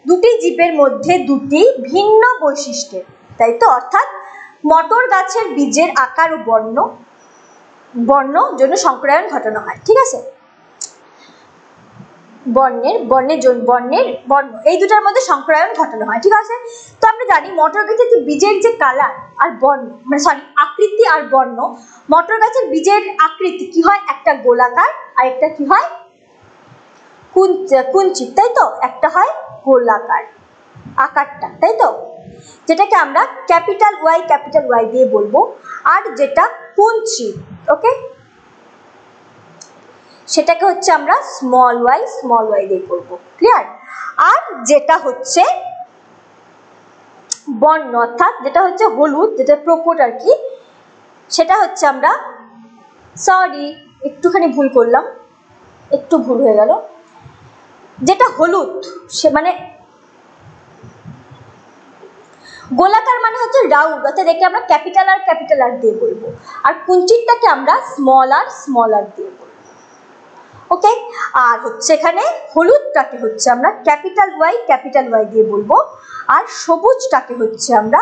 দুটি জীবের মধ্যে দুটি ভিন্ন বৈশিষ্ট্যের, তাই তো, অর্থাৎ মটর গাছের বীজের আকার ও বর্ণ জন্য সংকরায়ন ঘটানো হয়, ঠিক আছে, বর্ণ এই দুটার মধ্যে সংকরায়ন ঘটানো হয়, ঠিক আছে। তো আমরা জানি মটর গাছের যে বীজের যে কালার আর বর্ণ মানে সরি আকৃতি আর বর্ণ, মটর গাছের বীজের আকৃতি কি হয়, একটা গোলাকার আর একটা কি হয় কুঞ্চিত, তাই তো, একটা হয় গোলাকার আকারটা, তাই তো, যেটাকে আমরা ক্যাপিটাল ওয়াই দিয়ে বলবো, আর যেটা কুঞ্চিত ওকে সেটাকে হচ্ছে আমরা স্মল ওয়াই দিয়ে করব, ক্লিয়ার। আর যেটা হচ্ছে বর্ণ অর্থাৎ যেটা হচ্ছে হলুদ, যেটা প্রকট আর কি, সেটা হচ্ছে আমরা সরি একটুখানি ভুল করলাম, একটু ভুল হয়ে গেল, যেটা হলুদ সে মানে গোলাকার মানে হচ্ছে রাউন্ড, অর্থাৎ একে আমরা ক্যাপিটাল আর দিয়ে বলবো, আর কুঞ্চিতটাকে আমরা স্মল আর দিয়ে বলবো। ওকে, আর হচ্ছে এখানে হলুদটাকে হচ্ছে আমরা ক্যাপিটাল ওয়াই দিয়ে বলবো, আর সবুজটাকে হচ্ছে আমরা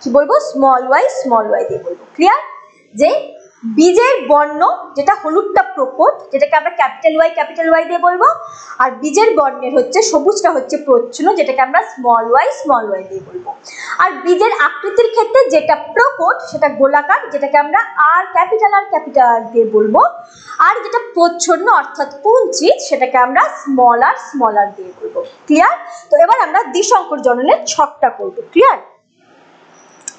কি বলবো স্মল ওয়াই দিয়ে বলবো, ক্লিয়ার। যে বীজের বর্ণ যেটা হলুদটা প্রকট, যেটাকে আমরা ক্যাপিটাল ওয়াই দিয়ে বলবো, আর বীজের বর্ণের হচ্ছে সবুজটা হচ্ছে প্রচ্ছন্ন, যেটাকে আমরা স্মল ওয়াই দিয়ে বলবো। আর বীজের আকৃতির ক্ষেত্রে যেটা প্রকট সেটা গোলাকার, যেটাকে আমরা ক্যাপিটাল আর দিয়ে বলবো, আর যেটা প্রচ্ছন্ন অর্থাৎ কুঞ্চিত সেটাকে আমরা স্মল আর দিয়ে বলবো, ক্লিয়ার। তো এবার আমরা দ্বিসংকর জননের ছকটা করবো, ক্লিয়ার।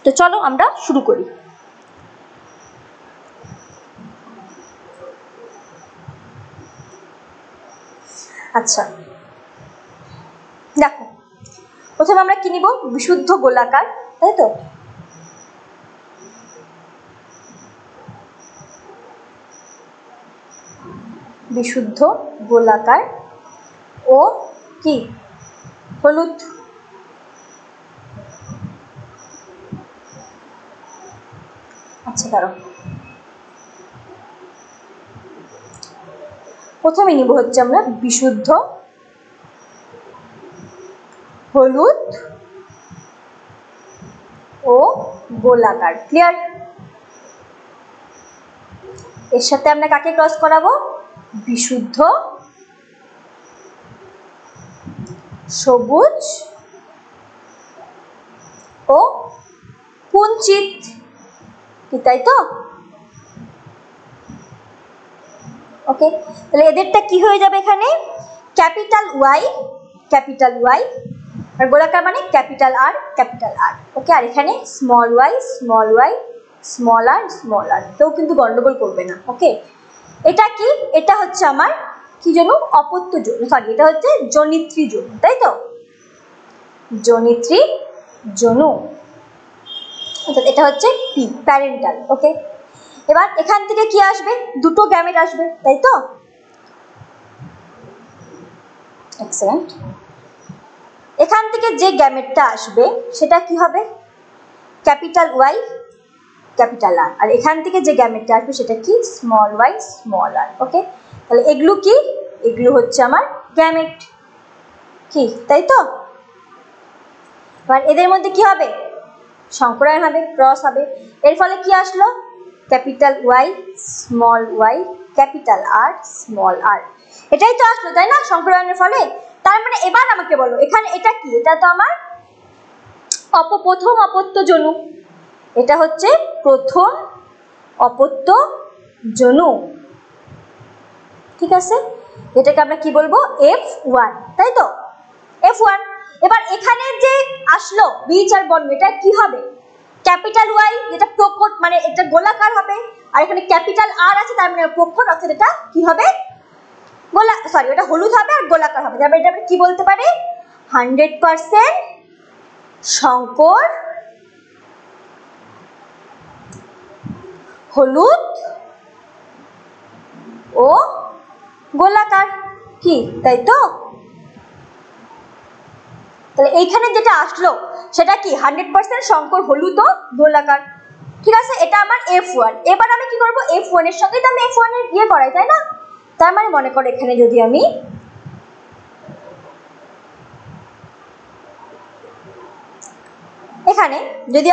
তো চলো আমরা শুরু করি। আচ্ছা দেখো, প্রথমে আমরা কি নিব, বিশুদ্ধ গোলাকার, তাই তো, বিশুদ্ধ গোলাকার ও কি হলুদ, আচ্ছা দাঁড়াও, প্রথমে নিব হচ্ছে আমরা বিশুদ্ধ হলুদ ও গোলাকার, ক্লিয়ার। এর সাথে আমরা কাকে ক্রস করাবো, বিশুদ্ধ সবুজ ও কুঞ্চিত, কি তাই তো, ওকে। তাহলে এদেরটা কি হয়ে যাবে এখানে, ক্যাপিটাল ওয়াই আর গোলাকার মানে ক্যাপিটাল আর, ওকে। আর এখানে স্মল আর, কেউ কিন্তু গন্ডগোল করবে না, ওকে। এটা কি, এটা হচ্ছে আমার কি জনু, অপত্য জনু, সরি এটা হচ্ছে জনিত্রী জনু, তাই তো, জনিত্রী জনু, অর্থাৎ এটা হচ্ছে পি প্যারেন্টাল, ওকে। এবার এখান থেকে কি আসবে, দুটো গ্যামেট আসবে, তাই তো, এক্সেলেন্ট। এখান থেকে যে গ্যামেটটা আসবে সেটা কি হবে? Capital Y capital R. আর এখান থেকে যে গ্যামেটটা আসবে সেটা কি? Small Y small R. Okay, তাহলে এগুলো কি? এগুলো হচ্ছে আমার গ্যামেট, কি তাই তো? এবার এদের মধ্যে কি হবে? সংকরায়ন হবে, ক্রস হবে। এর ফলে কি আসলো? Capital Y small Y capital R small R. এটাই তো আসলো, তাই না, সংকরায়নের ফলে? তার মানে এবার আমাকে বলো এখানে এটা কি? এটা তো আমার প্রথম অপত্য জনু। এটা হচ্ছে প্রথম অপত্য জনু, ঠিক আছে? এটাকে আমরা কি বলবো? F1, তাই তো? F1। এবার এখানে যে আসলো বিচার বর্ণ, এটা কি হবে? ক্যাপিটাল ওয়াই, যেটা প্রকট, মানে এটা গোলাকার হবে। আর এখানে ক্যাপিটাল আর আছে, তার মানে প্রকট, অর্থাৎ এটা কি হবে? ওটা হলুদ হবে আর গোলাকার হবে। তারপরে এটা আমরা কি বলতে পারি? 100% সংকর হলুদ ও গোলাকার, কি তাই তো? তাহলে এইখানে যেটা আসলো সেটা কি? 100% সংকর হলুদ ও গোলাকার, ঠিক আছে? এটা আমার F1। এবার আমি কি করব? F1 এর সঙ্গে তো আমি F1 এর ইয়ে করাই, তাই না? তার মানে মনে করো এখানে যদি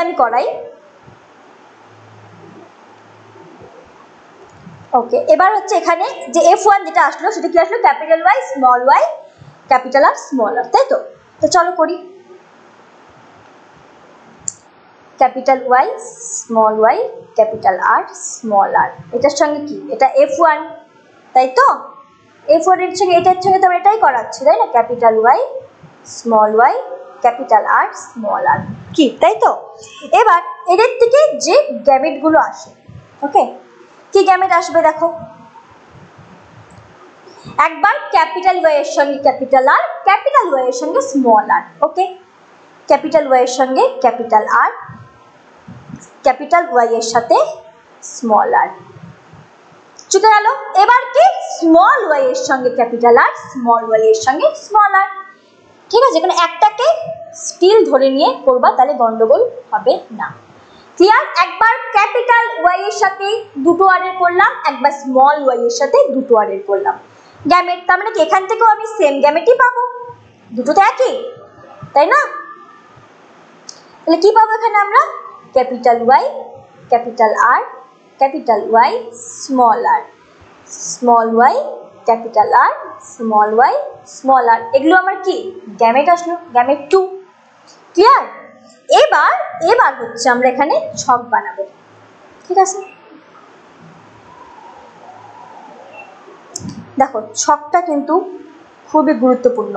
আমি করাই, ওকে, এবার হচ্ছে এখানে যে F1 যেটা আসলো সেটা কি আসলো? Capital Y small Y capital R small R, তাই তো? তো চলো করি। Capital Y small Y capital R small R, এটার সঙ্গে কি? এটা F1, তাই তো? F1 এর সঙ্গে এটার সঙ্গে তো আমরা এটাই করাচ্ছি, তাই না? Capital Y small Y capital R small R, কি তাই তো? এবার এদের থেকে যে গ্যামেট গুলো আসে, ওকে, কি গ্যামেট আসবে দেখো? একবার ক্যাপিটাল ওয়াই এর সঙ্গে ক্যাপিটাল আর, ক্যাপিটাল ওয়াই এর সঙ্গে small R, okay, capital Y এর সঙ্গে ক্যাপিটাল আর, ক্যাপিটাল ওয়াই এর সাথে স্মল আর, চুকে গেল। এবার কি? স্মল ওয়াই এর সঙ্গে ক্যাপিটাল আর, স্মল ওয়াই এর সঙ্গে স্মল আর, ঠিক আছে? এখানে একটাকে স্টিল ধরে নিয়ে করবা, তাহলে গন্ডগোল হবে না। ক্লিয়ার? একবার ক্যাপিটাল ওয়াই এর সাথে দুটো আর এর করলাম, একবার স্মল ওয়াই এর সাথে দুটো আর এর করলাম। গ্যামেট, তার মানে কি এখান থেকেও আমি সেম গ্যামেটই পাবো, দুটো তো একই, তাই না? তাহলে কি পাবো এখানে আমরা? Capital Y capital R capital Y small R, small Y capital R small Y small R, এগুলো আমার কি? গ্যামেট আসলো, গ্যামেট 2। ক্লিয়ার? এবার হচ্ছে আমরা এখানে ছক বানাবো, ঠিক আছে? দেখো ছকটা কিন্তু খুবই গুরুত্বপূর্ণ।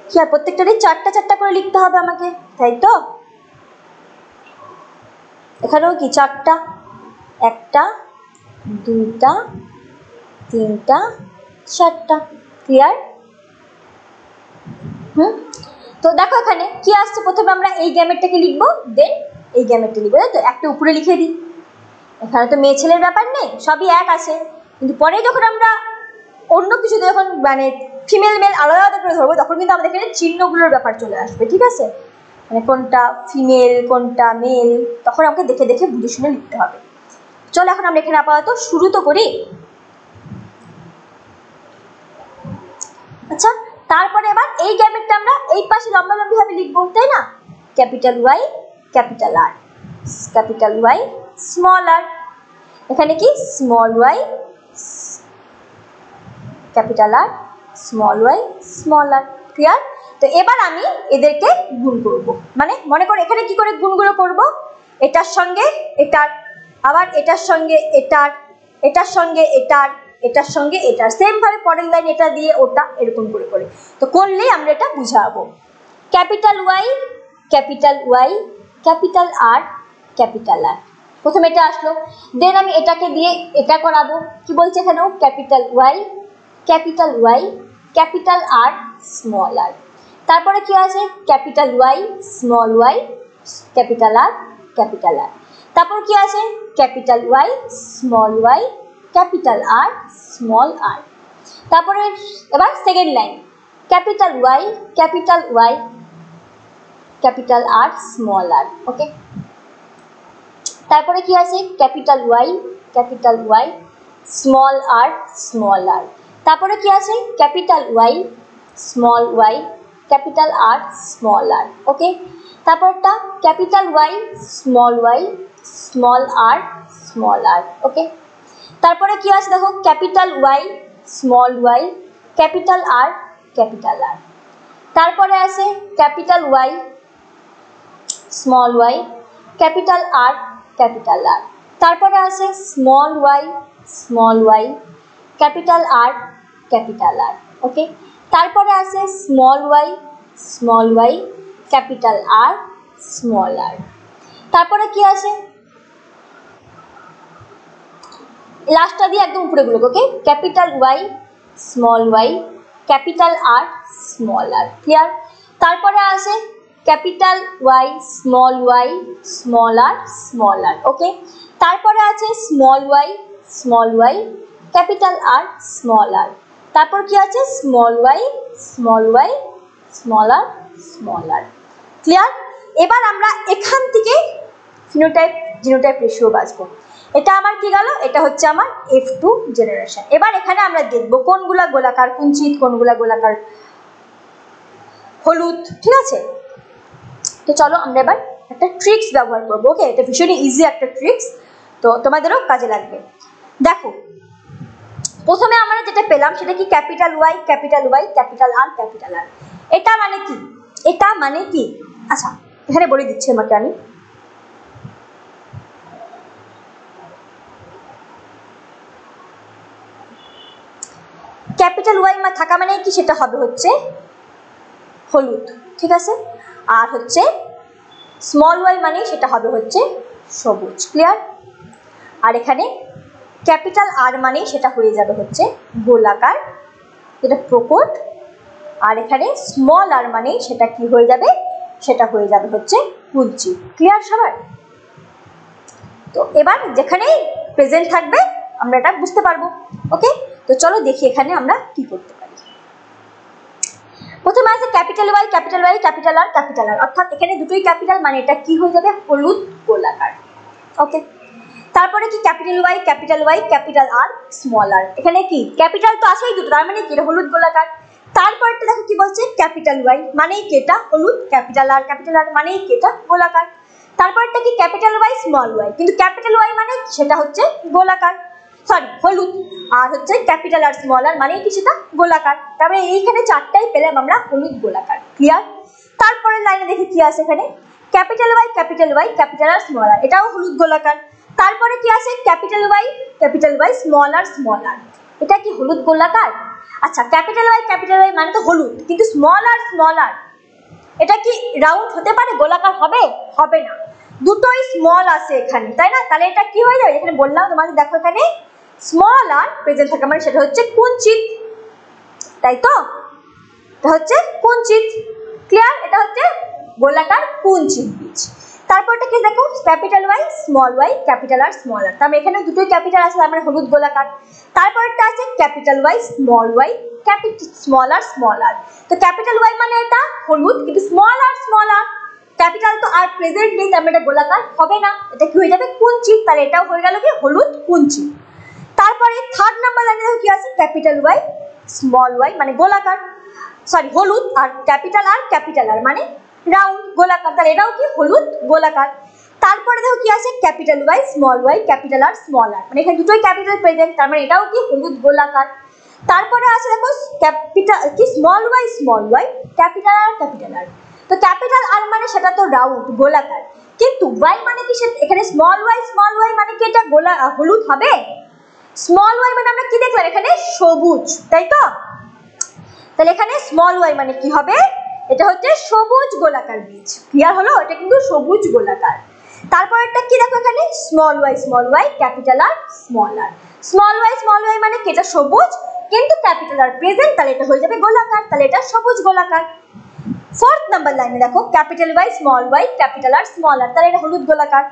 কি আর প্রত্যেকটারই চারটা চারটা করে লিখতে হবে আমাকে, তাই তো? এখানেও কি চারটা, একটা দুইটা তিনটা চারটা। ক্লিয়ার? তো দেখো এখানে কি আসছে, প্রথমে আমরা এই গ্যামেটটাকে লিখবো, দেন এই গ্যামেটটা লিখবো, তাই তো? একটা উপরে লিখে দিই, এখানে তো মেয়ে ছেলের ব্যাপার নেই, সবই এক আছে। কিন্তু পরে যখন আমরা অন্য কিছু যখন মানে ফিমেল মেল আলাদা আলাদা করে ধরবো, তখন কিন্তু আমাদের এখানে চিহ্নগুলোর ব্যাপার চলে আসবে, ঠিক আছে? মানে কোনটা ফিমেল কোনটা মেল, তখন আমাকে দেখে দেখে বুঝে শুনে লিখতে হবে। চলো এখন আমরা এখানে আপাতত শুরু তো করি। আচ্ছা, তারপরে এবার এই গ্যামেটটা আমরা এই পাশে লম্বালম্বি ভাবে লিখবো, তাই না? Capital Y capital R capital Y small R, এখানে কি? Small Y capital R small Y small R. Clear? তো এবার আমি এদেরকে গুণ করব, মানে মনে করো এখানে কি করে গুণগুলো করব? এটার সঙ্গে এটার, আবার এটার সঙ্গে এটার, এটার সঙ্গে এটার, এটার সঙ্গে এটার, সেম ভাবে পরের লাইন এটা দিয়ে ওটা, এরকম করে করে তো করলেই আমরা এটা বুঝাবো। Capital Y capital R capital R, প্রথমে এটা আসলো, দেন আমি এটাকে দিয়ে এটা করাবো, কি বলছে এখানেও? Capital Y capital R small R, তারপরে কি আছে? Capital Y small Y capital R capital R. তারপর কি আছে capital Y small Y capital R small R. তারপরে এবার second line capital Y capital Y capital R small R. Okay, তারপরে কি আছে capital Y small R small R. তারপরে কি আছে capital Y small Y capital R small R. Okay, তারপরটা capital Y small R small R. Okay, তারপরে কি আছে দেখো capital Y small Y capital R capital R. তারপরে আছে capital Y small Y capital R capital R. তারপরে আছে small Y capital R capital R. Okay, তারপরে আছে small Y capital R small R. তারপরে কি আছে লাস্টটা দিয়ে একদম উপরে গুলো। Okay, capital Y small Y capital R small R. Clear? তারপরে আছে capital Y small R small R. Okay, তারপরে আছে small Y capital R small R. তারপর কি আছে small Y small R small R. Clear? এবার আমরা এখান থেকে ফিনোটাইপ জিনোটাইপ রেশিও বাঁচবো। এটা আমার কি গেল, এটা হচ্ছে আমার F2 জেনারেশন। এবার এখানে আমরা দেখবো কোনগুলা গোলাকার কুঞ্চিত, কোনগুলা গোলাকার হলুদ। ঠিক আছে, তো চলো আমরা এবার একটা ট্রিক্স ব্যবহার করবো। ওকে, এটা ভীষণই ইজি একটা ট্রিক্স, তো তোমাদেরও কাজে লাগবে। দেখো প্রথমে আমরা যেটা পেলাম সেটা কি capital Y capital R capital R. এটা মানে কি আচ্ছা এখানে বলে দিচ্ছি আমাকে আমি। ক্যাপিটাল ওয়াই থাকা মানে কি, সেটা হবে হচ্ছে হলুদ। ঠিক আছে, আর হচ্ছে স্মল ওয়াই মানে সেটা হবে হচ্ছে সবুজ। ক্লিয়ার? আর এখানে ক্যাপিটাল আর মানে সেটা হয়ে যাবে হচ্ছে গোলাকার, যেটা প্রকট। আর এখানে স্মল আর মানে সেটা কি হয়ে যাবে, সেটা হয়ে যাবে হচ্ছে কুঞ্চিত। ক্লিয়ার সবার? তো এবার যেখানেই প্রেজেন্ট থাকবে আমরা এটা বুঝতে পারবো। ওকে, তো চলো দেখি এখানে আমরা কি করতে পারি। প্রথমে আছে ক্যাপিটাল ওয়াই ক্যাপিটাল আর, অর্থাৎ এখানে দুটোই ক্যাপিটাল মানে এটা কি হয়ে যাবে হলুদ গোলাকার। ওকে, তারপরে কি capital Y capital R small R. এখানে কি ক্যাপিটাল তো আছেই দুটো, তার মানে কি এটা হলুদ গোলাকার। তারপরটা দেখো কি বলছে ক্যাপিটাল ওয়াই মানেই কি এটা হলুদ, ক্যাপিটাল আর মানেই কি এটা গোলাকার। তারপরটা কি ক্যাপিটাল ওয়াই স্মল ওয়াই, কিন্তু ক্যাপিটাল ওয়াই মানে সেটা হচ্ছে গোলাকার, সরি হলুদ, আর হচ্ছে ক্যাপিটাল আর স্মল আর মানে কি সেটা গোলাকার। তারপরে এইখানে চারটাই পেলাম আমরা হলুদ গোলাকার। ক্লিয়ার? তারপরে লাইনে দেখি কি আছে এখানে capital Y capital R small R, এটাও হলুদ গোলাকার। তারপরে কি আছে ক্যাপিটাল ওয়াই স্মল আর, এটা কি হলুদ গোলাকার? আচ্ছা ক্যাপিটাল ওয়াই মানে তো হলুদ, কিন্তু স্মল আর এটা কি রাউন্ড হতে পারে, গোলাকার হবে? হবে না, দুটোই স্মল আছে এখানে, তাই না? তাহলে এটা কি হয়ে যাবে, এখানে বললাম তোমাদের দেখো এখানে স্মল আর প্রেজেন্ট থাকা মানে সেটা হচ্ছে কুঞ্চিত, তাই তো? এটা হচ্ছে কুঞ্চিত। ক্লিয়ার? এটা হচ্ছে গোলাকার কুঞ্চিত বীজ। তারপরটা কি দেখো capital Y capital R small R, তার এখানে দুটোই ক্যাপিটাল আছে, তার মানে হলুদ গোলাকার। তারপরটা আছে ক্যাপিটাল ওয়াই স্মল আর, তো ক্যাপিটাল ওয়াই মানে এটা হলুদ, কিন্তু স্মল আর ক্যাপিটাল তো আর প্রেজেন্ট নেই, তার মানে এটা গোলাকার হবে না, এটা কি হয়ে যাবে কুঞ্চিত। তাহলে এটাও হয়ে গেল কি হলুদ কুঞ্চিত। তারপরে থার্ড নাম্বার লাইনে দেখো কি আছে ক্যাপিটাল ওয়াই স্মল ওয়াই মানে গোলাকার, সরি হলুদ, আর ক্যাপিটাল আর মানে রাউন্ড গোলাকার, তাহলে এটাও কি হলুদ গোলাকার। তারপরে দেখো কি আছে capital Y capital R small R, মানে এখানে দুটোই ক্যাপিটাল প্রেজেন্ট, তার মানে এটাও কি হলুদ গোলাকার। তারপরে আছে দেখো ক্যাপিটাল কি স্মল ওয়াই ক্যাপিটাল আর, তো ক্যাপিটাল আর মানে সেটা তো রাউন্ড গোলাকার, কিন্তু ওয়াই মানে কি এখানে স্মল ওয়াই মানে কি এটা হলুদ হবে? স্মল ওয়াই মানে আমরা কি দেখলাম এখানে সবুজ, তাই তো? তাহলে এখানে স্মল ওয়াই মানে কি হবে, এটা হচ্ছে সবুজ গোলাকার বীজ। ক্লিয়ার হলো? এটা কিন্তু সবুজ গোলাকার। তারপরটা কি দেখো এখানে small Y capital R small R, small Y মানে কি এটা সবুজ, কিন্তু ক্যাপিটাল আর প্রেজেন্ট, তাহলে এটা হয়ে যাবে গোলাকার, তাহলে এটা সবুজ গোলাকার। ফোর্থ নাম্বার লাইনে দেখো capital Y capital R small R, তাহলে এটা হলুদ গোলাকার।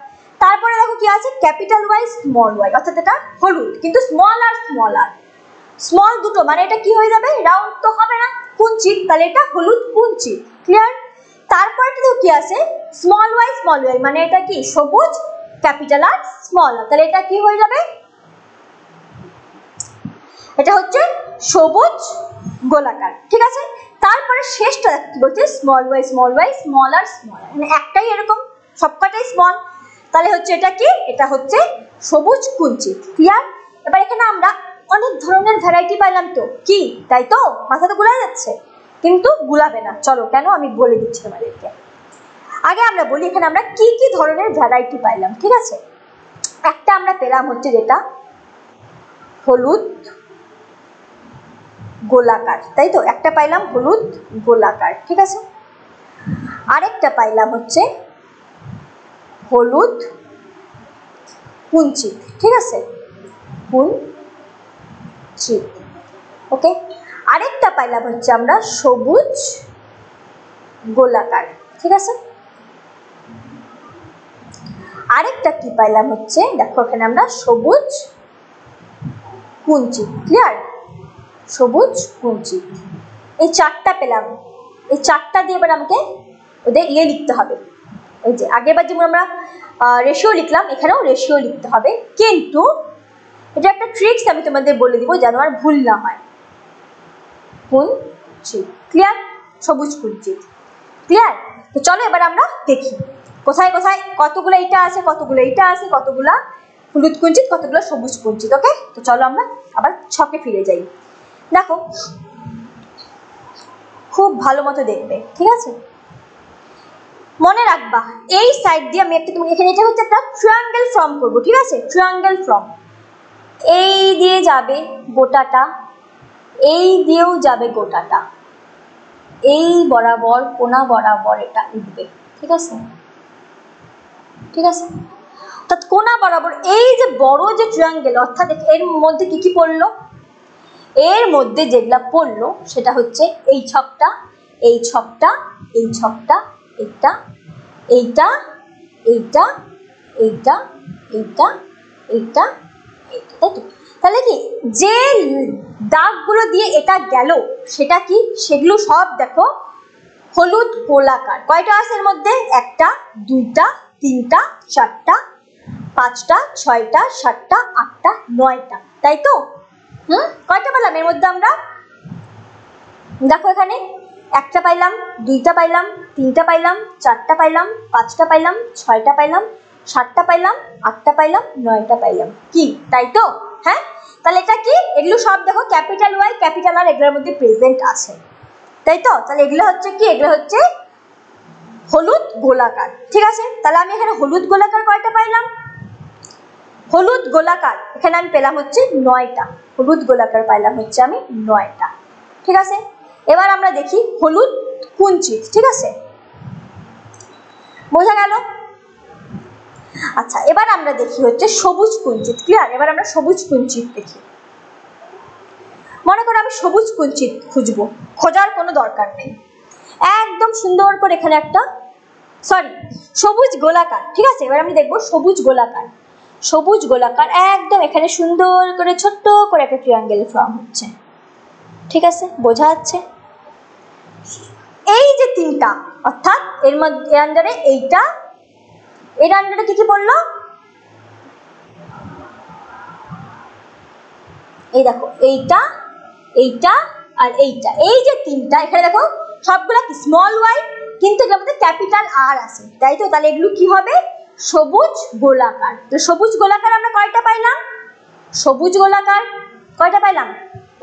তারপরে দেখো কি আছে, ক্যাপিটাল ওয়াই স্মল ওয়াই, অর্থাৎ এটা হলুদ কিন্তু small R small R, small দুটো মানে এটা কি হয়ে যাবে, রাউন্ড তো হবে না, কুঞ্চিত, তাহলে এটা হলুদ কুঞ্চিত। ক্লিয়ার? তারপরে তো কি আছে, স্মল ওয়াই মানে এটা কি সবুজ, ক্যাপিটাল আর স্মল আর, তাহলে এটা কি হয়ে যাবে, এটা হচ্ছে সবুজ গোলাকার। ঠিক আছে? তারপরে শেষটা কি বলছে, small Y small R small R, মানে একটাই এরকম সবকটাই স্মল, তাহলে হচ্ছে এটা কি, এটা হচ্ছে সবুজ কুঞ্চিত। ক্লিয়ার? এবার এখানে আমরা অনেক ধরনের ভ্যারাইটি পাইলাম তো, কি তাই তো, মাথা তো গুলাই যাচ্ছে, কিন্তু গুলাবে না, চলো কেন আমি বলে দিচ্ছি তোমাদেরকে। আগে আমরা বলি এখানে আমরা কি কি ধরনের ভ্যারাইটি পাইলাম। ঠিক আছে? একটা আমরা পেলাম হচ্ছে যেটা হলুদ গোলাকার, তাই তো, একটা পাইলাম হলুদ গোলাকার। ঠিক আছে? আরেকটা পাইলাম হচ্ছে হলুদ কুঞ্চিত। ঠিক আছে? কুঞ্চিত। ওকে, আরেকটা পাইলাম হচ্ছে আমরা সবুজ গোলাকার। ঠিক আছে? আরেকটা কি পাইলাম হচ্ছে, দেখো এখানে আমরা সবুজ কুঞ্চিত। ক্লিয়ার? সবুজ কুঞ্চিত, এই চারটা পেলাম। এই চারটা দিয়ে এবার আমাকে ওদের লিখতে হবে, এই যে আগেরবার যেমন আমরা রেশিও লিখলাম, এখানেও রেশিও লিখতে হবে, কিন্তু এটা একটা ট্রিক্স আমি তোমাদের বলে দিব যেন আর ভুল না হয়। কুঞ্চিত। ক্লিয়ার? সবুজ কুঞ্চিত। ক্লিয়ার? তো চলো এবার আমরা দেখি কোথায় কোথায় কতগুলো এইটা আছে, কতগুলো এইটা আছে, কতগুলা হলুদ কুঞ্চিত, কতগুলো সবুজ কুঞ্চিত। ওকে, তো চলো আমরা আবার ছকে ফিরে যাই। দেখো খুব ভালো মতো দেখবে। ঠিক আছে? মনে রাখবা এই সাইড দিয়ে আমি একটা, তুমি এখানে এটা হচ্ছে একটা ট্রায়াঙ্গেল ফর্ম করব। ঠিক আছে? ট্রায়াঙ্গেল ফর্ম, এই দিয়ে যাবে গোটাটা, এই দিয়েও যাবে গোটাটা, এই বরাবর কোনা বরাবর এটা উঠবে। ঠিক আছে? ঠিক আছে? অর্থাৎ কোনা বরাবর এই যে বড় যে ট্রায়াঙ্গেল, অর্থাৎ এর মধ্যে কি কি পড়লো, এর মধ্যে যেগুলা পড়লো সেটা হচ্ছে এই ছকটা, এই ছকটা, এই ছকটা, এইটা, এইটা, এইটা, এইটা, এইটা, এইটা, এইটা, তাই তো? তাহলে কি যে দাগগুলো দিয়ে এটা গেল সেটা কি, সেগুলো সব দেখো হলুদ গোলাকার। কয়টা আছে এর মধ্যে, একটা, দুইটা, তিনটা, চারটা, পাঁচটা, ছয়টা, সাতটা, আটটা, নয়টা, তাই তো? কয়টা পেলাম এর মধ্যে আমরা, দেখো এখানে একটা পাইলাম, দুইটা পাইলাম, তিনটা পাইলাম, চারটা পাইলাম, পাঁচটা পাইলাম, ছয়টা পাইলাম, সাতটা পাইলাম, আটটা পাইলাম, নয়টা পাইলাম। কি তাই তো? হ্যাঁ, তাহলে এটা কি, এগুলো সব দেখো ক্যাপিটাল ওয়াই ক্যাপিটাল আর এগুলোর মধ্যে প্রেজেন্ট আছে, তাই তো? তাহলে এগুলো হচ্ছে কি, এগুলো হচ্ছে হলুদ গোলাকার। ঠিক আছে? তাহলে আমি এখানে হলুদ গোলাকার কয়টা পাইলাম, হলুদ গোলাকার এখানে আমি পেলাম হচ্ছে 9টা, হলুদ গোলাকার পাইলাম হচ্ছে আমি 9টা। ঠিক আছে? এবার আমরা দেখি হলুদ কুঞ্চিত। ঠিক আছে? বোঝা গেল? আচ্ছা, এবার আমরা দেখি হচ্ছে সবুজ কুঞ্চিত। ক্লিয়ার? এবার আমরা সবুজ কুঞ্চিত দেখি। মনে করো আমি সবুজ কুঞ্চিত খুঁজবো, খোঁজার কোনো দরকার নেই, একদম সুন্দর করে এখানে একটা, সরি সবুজ গোলাকার। ঠিক আছে? এবার আমি দেখবো সবুজ গোলাকার, সবুজ গোলাকার একদম এখানে সুন্দর করে ছোট্ট করে একটা ট্রায়াঙ্গেল ফর্ম হচ্ছে। ঠিক আছে? বোঝা যাচ্ছে? এই যে তিনটা, অর্থাৎ এর মধ্যে এর আন্ডারে এইটা, এর আন্ডারে কি কি পড়লো, এই দেখো এইটা, এইটা আর এইটা, এই যে তিনটা এখানে দেখো সবগুলা কি স্মল ওয়াই, কিন্তু এটার মধ্যে ক্যাপিটাল আর আছে, তাই তো? তাহলে এগুলো কি হবে, সবুজ গোলাকার। তো সবুজ গোলাকার আমরা কয়টা পাইলাম, সবুজ গোলাকার কয়টা পাইলাম,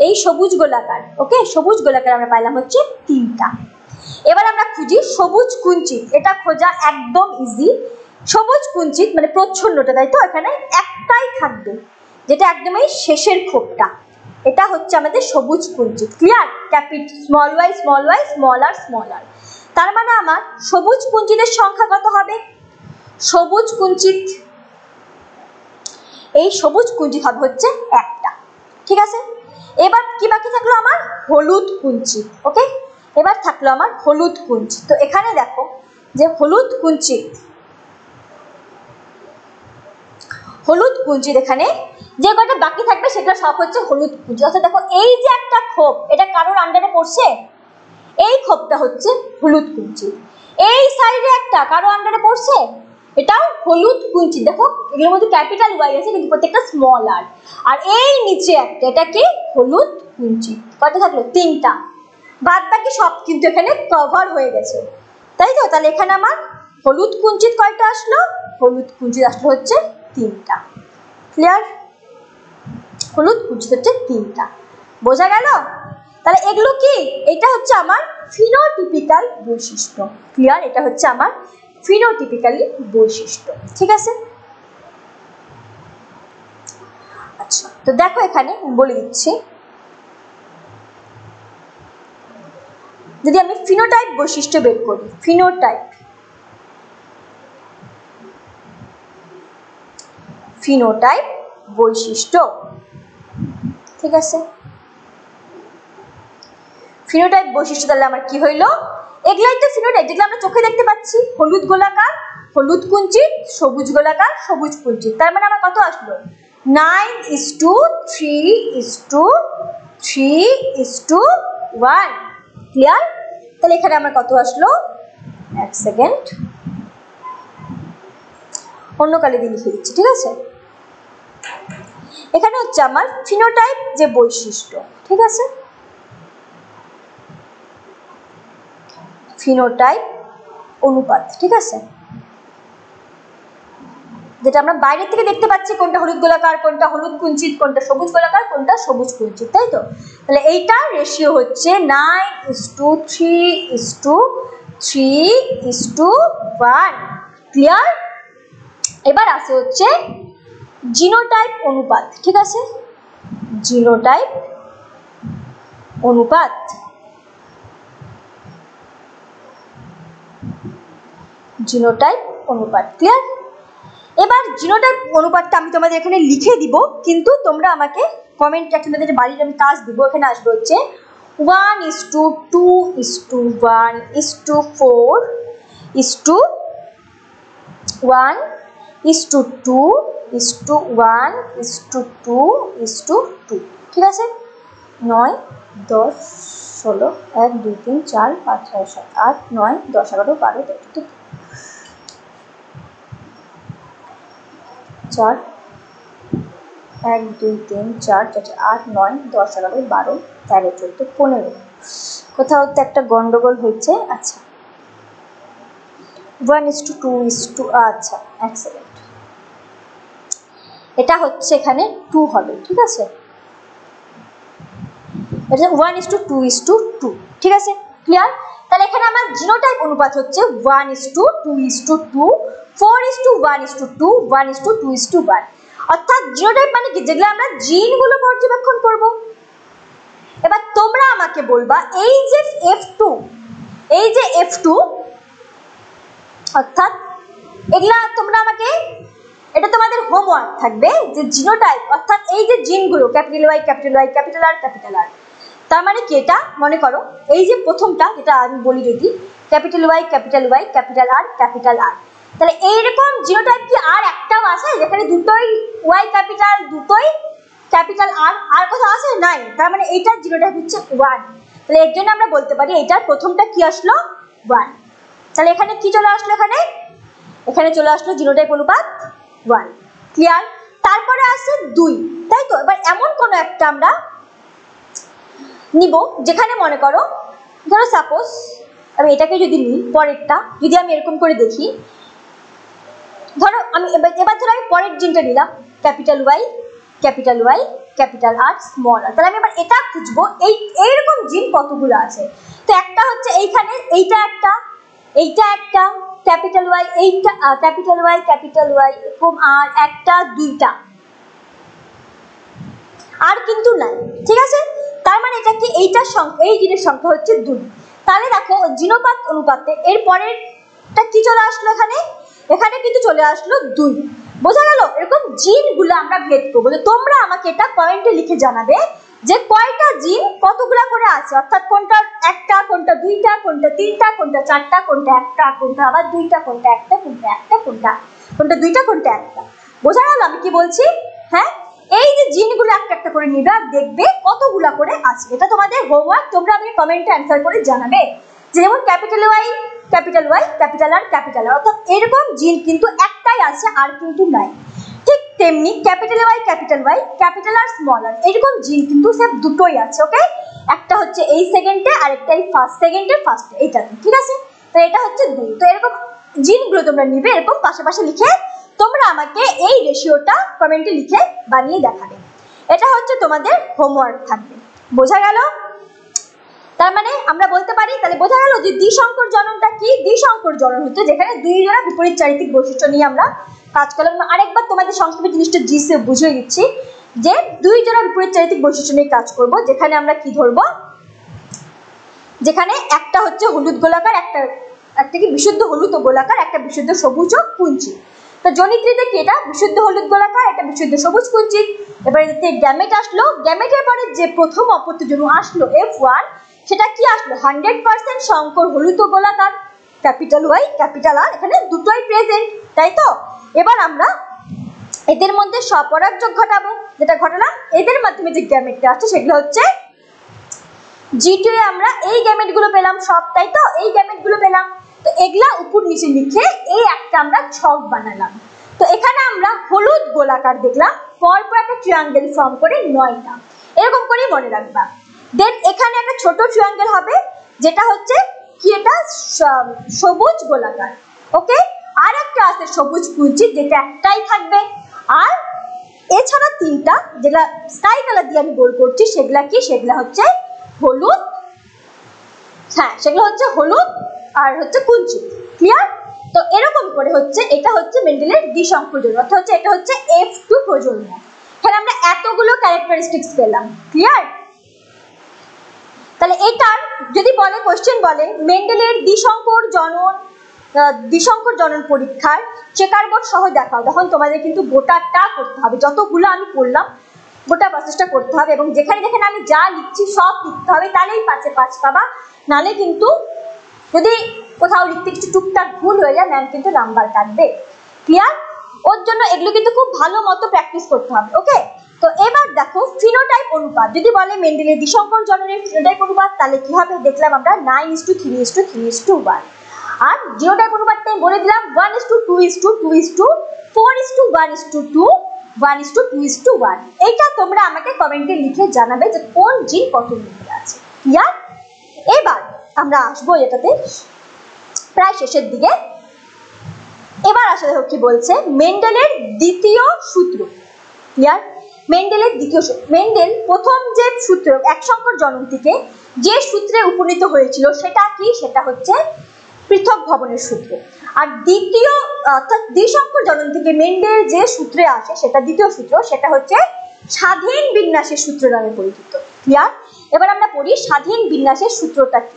এই সবুজ গোলাকার। ওকে, সবুজ গোলাকার আমরা পাইলাম হচ্ছে 3টা। এবার আমরা খুঁজি সবুজ কুঞ্চিত, এটা খোঁজা একদম ইজি। সবুজ কুঞ্চিত মানে প্রচ্ছন্নটা, তাই তো? এখানে একটাই থাকবে যেটা একদম এই শেষের খোপটা, এটা হচ্ছে আমাদের সবুজ কুঞ্চিত। Clear? Capital small Y small R, তার মানে আমার সবুজ কুঞ্চিতের সংখ্যা কত হবে, সবুজ কুঞ্চিত, এই সবুজ কুঞ্চিত হবে হচ্ছে একটা। ঠিক আছে? এবার কি বাকি থাকলো আমার, হলুদ কুঞ্চিত। ওকে, এবার থাকলো আমার হলুদ কুঞ্চিত। তো এখানে দেখো যে হলুদ কুঞ্চিত, হলুদ কুঞ্চিত এখানে যে কয়টা বাকি থাকবে সেটা সব হচ্ছে হলুদ কুঞ্চিত। অর্থাৎ দেখো এই যে একটা খোপ, এটা কারোর আন্ডারে পড়ছে, এই খোপটা হচ্ছে হলুদ কুঞ্চিত। এই সাইডে একটা কারো আন্ডারে পড়ছে, এটাও হলুদ কুঞ্চিত। দেখো এগুলোর মধ্যে ক্যাপিটাল ওয়াই আছে কিন্তু প্রত্যেকটা স্মল আর। আর এই নিচে একটা, এটা কি হলুদ কুঞ্চিত। কয়টা থাকলো? 3টা। বাদ বাকি সব কিন্তু এখানে কভার হয়ে গেছে, তাই তো? তাহলে এখানে আমার হলুদ কুঞ্চিত কয়টা আসলো? হলুদ কুঞ্চিত আসলো হচ্ছে 3টা। ক্লিয়ার? হলুদ কুঞ্চিত হচ্ছে 3টা। বোঝা গেল? তাহলে এগুলো কি? এটা হচ্ছে আমার ফিনোটিপিক্যাল বৈশিষ্ট্য। ক্লিয়ার? এটা হচ্ছে আমার ফিনোটিপিক্যালি বৈশিষ্ট্য। ঠিক আছে? আচ্ছা, তো দেখো এখানে বলে দিচ্ছি, যদি আমি ফিনোটাইপ বৈশিষ্ট্য বের করি, ফিনোটাইপ বৈশিষ্ট্য, ঠিক আছে? ফিনোটাইপ বৈশিষ্ট্য তাহলে আমার কি হইলো? এগুলাই তো ফিনোটাইপ, যেগুলো আমরা চোখে দেখতে পাচ্ছি। হলুদ গোলাকার, হলুদ কুঞ্চিত, সবুজ গোলাকার, সবুজ কুঞ্চিত। তার মানে আমার কত আসলো? 9:3:3:1। ক্লিয়ার? তাহলে এখানে আমার কত আসলো? এক সেকেন্ড, অন্য কালি দিয়ে লিখে দিচ্ছি, ঠিক আছে? এখানে হচ্ছে আমার ফিনোটাইপ যে বৈশিষ্ট্য, ঠিক আছে? ফিনোটাইপ অনুপাত, ঠিক আছে? যেটা আমরা বাইরে থেকে দেখতে পাচ্ছি, কোনটা হলুদ গোলাকার, কোনটা হলুদ কুঞ্চিত, কোনটা সবুজ গোলাকার, কোনটা সবুজ কুঞ্চিত, তাই তো? তাহলে এইটা রেশিও হচ্ছে 9:3:3:1। ক্লিয়ার? এবার আসে হচ্ছে জিনোটাইপ অনুপাত, ঠিক আছে? জিনোটাইপ অনুপাত, জিনোটাইপ অনুপাত। ক্লিয়ার? এবার জিনোটাইপ অনুপাতটা আমি তোমাদের এখানে লিখে দিব, কিন্তু তোমরা আমাকে কমেন্ট, তোমাদের বাড়ির আমি কাজ দিব, এখানে আসবে হচ্ছে 1:2:1:4:1:2:1:2:2। ঠিক আছে? 9, 10, 16, 1, 2, 3, 4, 5, 6, 7, 8, 9, 10, 11, 12, 13, 4, 1, 2, 3, 4, 8, 9, 10, 11, 12, 13, 14, 15। কোথাও তো একটা গন্ডগোল হয়েছে। আচ্ছা, 1:2:, আচ্ছা এক সেকেন্ড, এটা হচ্ছে এখানে 2 হবে, ঠিক আছে? এটা 1:2:2, ঠিক আছে? ক্লিয়ার? তাহলে এখানে আমার জিনোটাইপ অনুপাত হচ্ছে 1:2:2, 4:1:2, 1:2:1। অর্থাৎ জিনোটাইপ মানে কি? যেগুলো আমরা জিনগুলো পর্যবেক্ষণ করব। এবার তোমরা আমাকে বলবা, এই যে F2, অর্থাৎ এগুলা তোমরা আমাকে, এটা তোমাদের হোমওয়ার্ক থাকবে যে জিনোটাইপ অর্থাৎ এই যে জিনগুলো capital Y, capital Y, capital R, capital R. তার মানে কি? এটা মনে করো এই যে প্রথমটা, যেটা আমি বলি যদি capital Y, capital Y, capital R, capital R, তাহলে এইরকম জিনোটাইপ কি আর একটাও আছে যেখানে দুটোই ওয়াই ক্যাপিটাল, দুটোই ক্যাপিটাল আর? আর কোথাও আছে? নাই। তার মানে এইটার জিনোটাইপ হচ্ছে 1। তাহলে এর জন্য আমরা বলতে পারি এইটার প্রথমটা কি আসলো? 1। তাহলে এখানে কি চলে আসলো? এখানে চলে আসলো জিনোটাইপ অনুপাত 1। ক্লিয়ার? তারপরে আসছে 2, তাই তো? এবার এমন কোন একটা আমরা নিব যেখানে মনে করো, ধরো সাপোজ আমি এটাকে যদি নিই, পরেরটা যদি আমি এরকম করে দেখি, ধরো আমি এবার ধরো আমি পরের জিনটা নিলাম capital Y, capital Y, capital R, small R. তাহলে আমি এবার এটা খুঁজবো এইরকম জিন কতগুলো আছে। তো একটা হচ্ছে এইখানে, এইটা একটা, ক্যাপিটাল ওয়াই, এইটা ক্যাপিটাল ওয়াই, ক্যাপিটাল ওয়াই, এরকম আর একটা, দুইটা আর কিন্তু নাই, ঠিক আছে? তার মানে এটা কি? এইটার সংখ্যা, এই জিনের সংখ্যা হচ্ছে 2। তাহলে দেখো জিনোপাত অনুপাতে এর পরেরটা কি চলে আসলো? এখানে কিন্তু চলে আসলো 2। বোঝা গেল? এরকম জিনগুলো আমরা ভেদ করবো। তোমরা আমাকে এটা কমেন্টে লিখে জানাবে যে কয়টা জিন কতগুলা করে আছে, অর্থাৎ কোনটা একটা, কোনটা দুইটা, কোনটা তিনটা, কোনটা চারটা, কোনটা একটা, কোনটা আবার দুইটা, কোনটা একটা, কোনটা একটা, কোনটা দুইটা, কোনটা একটা। বোঝা গেল আমি কি বলছি? হ্যাঁ, এই যে জিনগুলো একটা একটা করে নিবে আর দেখবে কতগুলা করে আছে। এটা তোমাদের হোমওয়ার্ক, তোমরা আমাকে কমেন্টে অ্যান্সার করে জানাবে। যেমন capital Y, capital R capital R, অর্থাৎ এরকম জিন কিন্তু একটাই আছে আর কিন্তু নাই। ঠিক তেমনি capital Y, capital R small R, এরকম জিন কিন্তু সব দুটোই আছে। ওকে, একটা হচ্ছে এই সেকেন্ডে আর একটা এই ফার্স্ট সেকেন্ডের ফার্স্টে, এইটা ঠিক আছে। তো এটা হচ্ছে 2। তো এরকম জিনগুলো তোমরা নিবে, এরকম পাশাপাশি লিখে তোমরা আমাকে এই রেশিওটা কমেন্টে লিখে বানিয়ে দেখাবে। এটা হচ্ছে তোমাদের হোমওয়ার্ক থাকবে। বোঝা গেল? তার মানে আমরা বলতে পারি, তাহলে বোঝা গেল যে দ্বিসংকর জননটা কি। দ্বিসংকর জনন হচ্ছে যেখানে দুই জোড়া বিপরীত চারিত্রিক বৈশিষ্ট্য নিয়ে আমরা কাজ করলাম। আরেকবার তোমাদের সংক্ষেপে জিনিসটা বুঝিয়ে দিচ্ছি যে দুই জোড়া বিপরীত চারিত্রিক বৈশিষ্ট্য নিয়ে কাজ করব, যেখানে আমরা কি ধরবো, যেখানে একটা হচ্ছে হলুদ গোলাকার, একটা কি বিশুদ্ধ হলুদ ও গোলাকার, একটা বিশুদ্ধ সবুজ ও কুঞ্চিত। তো জনিত্রীতে কি, এটা বিশুদ্ধ হলুদ গোলাকার, এটা বিশুদ্ধ সবুজ কুঞ্চিত। এবারে যদি গ্যামেট আসলো, গ্যামেটের পরে যে প্রথম অপত্য জনু আসলো F1, সেটা কি আসলো 100% সংকর হলুদ ও গোলাকার, ক্যাপিটাল ওয়াই ক্যাপিটাল আর, এখানে দুটোই প্রেজেন্ট, তাই তো। এবার আমরা এদের মধ্যে স্বপরাগযোগ ঘটাবো, যেটা ঘটালাম এদের মাধ্যমে যে গ্যামেটটা আসছে সেগুলো হচ্ছে G2 এ আমরা এই গ্যামেটগুলো পেলাম সব, তাই তো, এই গ্যামেটগুলো পেলাম। তো এগুলা উপর নিচে লিখে এই একটা আমরা ছক বানালাম। তো এখানে আমরা হলুদ গোলাকার দেখলাম, পরপর একটা ট্রায়াঙ্গেল ফর্ম করে 9টা, এরকম করেই মনে রাখবা। দেন এখানে একটা ছোট ট্রায়াঙ্গেল হবে, যেটা হচ্ছে কি, এটা সবুজ গোলাকার। ওকে, আর একটা আছে সবুজ কুঞ্চিত, যেটা একটাই থাকবে। আর এছাড়া 3টা যেটা স্কাই কালার দিয়ে আমি গোল করছি, সেগুলা কি, সেগুলা হচ্ছে হলুদ, হ্যাঁ সেগুলো হচ্ছে হলুদ আর হচ্ছে কুঞ্চিত। ক্লিয়ার? তো এরকম করে হচ্ছে, এটা হচ্ছে মেন্ডেলের দ্বিসংকর জনন, অর্থাৎ হচ্ছে এটা হচ্ছে F2 প্রজন্ম। এখানে আমরা এতগুলো ক্যারেক্টারিস্টিক্স পেলাম। ক্লিয়ার? তাহলে এটার যদি বলে, কোশ্চেন বলে মেন্ডেলের দ্বিসংকর জনন পরীক্ষার চেকার বোর্ড সহ দেখাও, তখন তোমাদের কিন্তু গোটাটা করতে হবে, যতগুলো আমি করলাম গোটা প্রসেসটা করতে হবে, এবং যেখানে যেখানে আমি যা লিখছি সব লিখতে হবে, তাহলেই 5-এ 5 পাবা। নালে কিন্তু যদি কোথাও লিখতে কিছু টুকটাক ভুল হয়ে যায়, ম্যাম কিন্তু নাম্বার কাটবে। ক্লিয়ার? ওর জন্য এগুলো কিন্তু খুব ভালো মতো প্র্যাকটিস করতে হবে। ওকে, তো এবার দেখো ফিনোটাইপ অনুপাত, যদি বলে মেন্ডেলের দ্বিসংকর জননের ফিনোটাইপ অনুপাত, তাহলে কি হবে দেখলাম আমরা 9:3:3:1। আর জিনোটাইপ অনুপাতটা আমি বলে দিলাম 1:2:2:4:1:2 1:2:1। এইটা তোমরা আমাকে কমেন্টে লিখে জানাবে যে কোন জিন কত নম্বরে আছে। ক্লিয়ার? এবার আমরা আসবো এটাতে প্রায় শেষের দিকে। এবার আসলে কি বলছে, মেন্ডেলের দ্বিতীয় সূত্র। ক্লিয়ার? মেন্ডেলের দ্বিতীয় সূত্র, মেন্ডেল প্রথম যে সূত্র একসংকর জনন থেকে যে সূত্রে উপনীত হয়েছিল সেটা কি, সেটা হচ্ছে পৃথক ভবনের সূত্র। আর দ্বিতীয় অর্থাৎ দ্বিসংকর জনন থেকে মেন্ডেল যে সূত্রে আসে, সেটা দ্বিতীয় সূত্র, সেটা হচ্ছে স্বাধীন বিন্যাসের সূত্র নামে পরিচিত। ক্লিয়ার? এবার আমরা পড়ি স্বাধীন বিন্যাসের সূত্রটা কি।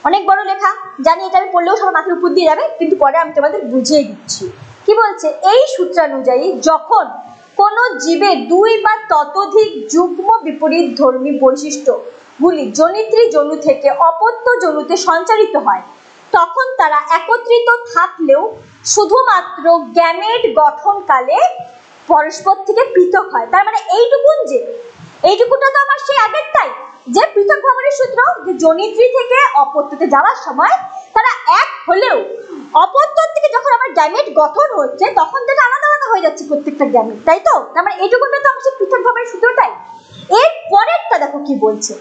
অনেক বড় লেখা, জানি এটা আমি পড়লেও সবার মাথার উপর দিয়ে যাবে, কিন্তু পরে আমি তোমাদের বুঝিয়ে দিচ্ছি। কি বলছে, এই সূত্রানুযায়ী যখন কোন জীবে 2 বা ততোধিক যুগ্ম বিপরীত ধর্মী বৈশিষ্ট্যগুলি জনিত্রী জনু থেকে অপত্য জনুতে সঞ্চারিত হয়, তখন তারা একত্রিত থাকলেও শুধুমাত্র গ্যামেট গঠনকালে পরস্পর থেকে পৃথক হয়। তার মানে এইটুকুটা তো আমার সেই আগেরটাই, যে পৃথক ভবনের সূত্র, যে জনিত্রী থেকে অপত্যতে যাওয়ার সময় তারা এক হলেও অপত্য থেকে যখন আমার গ্যামেট গঠন হচ্ছে, তখন যেটা আলাদা আলাদা হয়ে যাচ্ছে প্রত্যেকটা গ্যামেট, তাই তো। তার মানে এইটুকুটা তো আমার সেই পৃথক ভবনের সূত্রটাই। এর পরেরটা দেখো কি বলছে,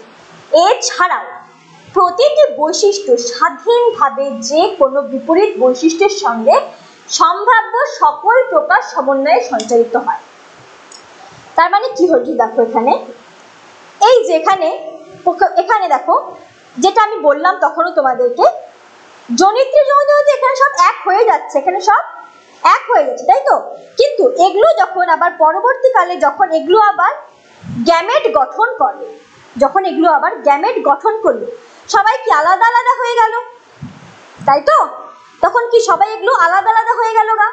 এছাড়াও প্রতিটি বৈশিষ্ট্য স্বাধীনভাবে যে কোনো বিপরীত বৈশিষ্ট্যের সঙ্গে সম্ভাব্য সকল প্রকার সমন্বয়ে সঞ্চারিত হয়। তার মানে কি হচ্ছে দেখো, এখানে এই যে এখানে দেখো যেটা আমি বললাম তখনও তোমাদেরকে, জনিত্রী জনিত এখানে সব এক হয়ে যাচ্ছে, এখানে সব এক হয়ে যাচ্ছে, তাই তো। কিন্তু এগুলো যখন আবার পরবর্তীকালে যখন এগুলো আবার গ্যামেট গঠন করে, সবাই কি আলাদা আলাদা হয়ে গেল, তাই তো। তখন কি সবাই এগুলো আলাদা আলাদা হয়ে গেল গা।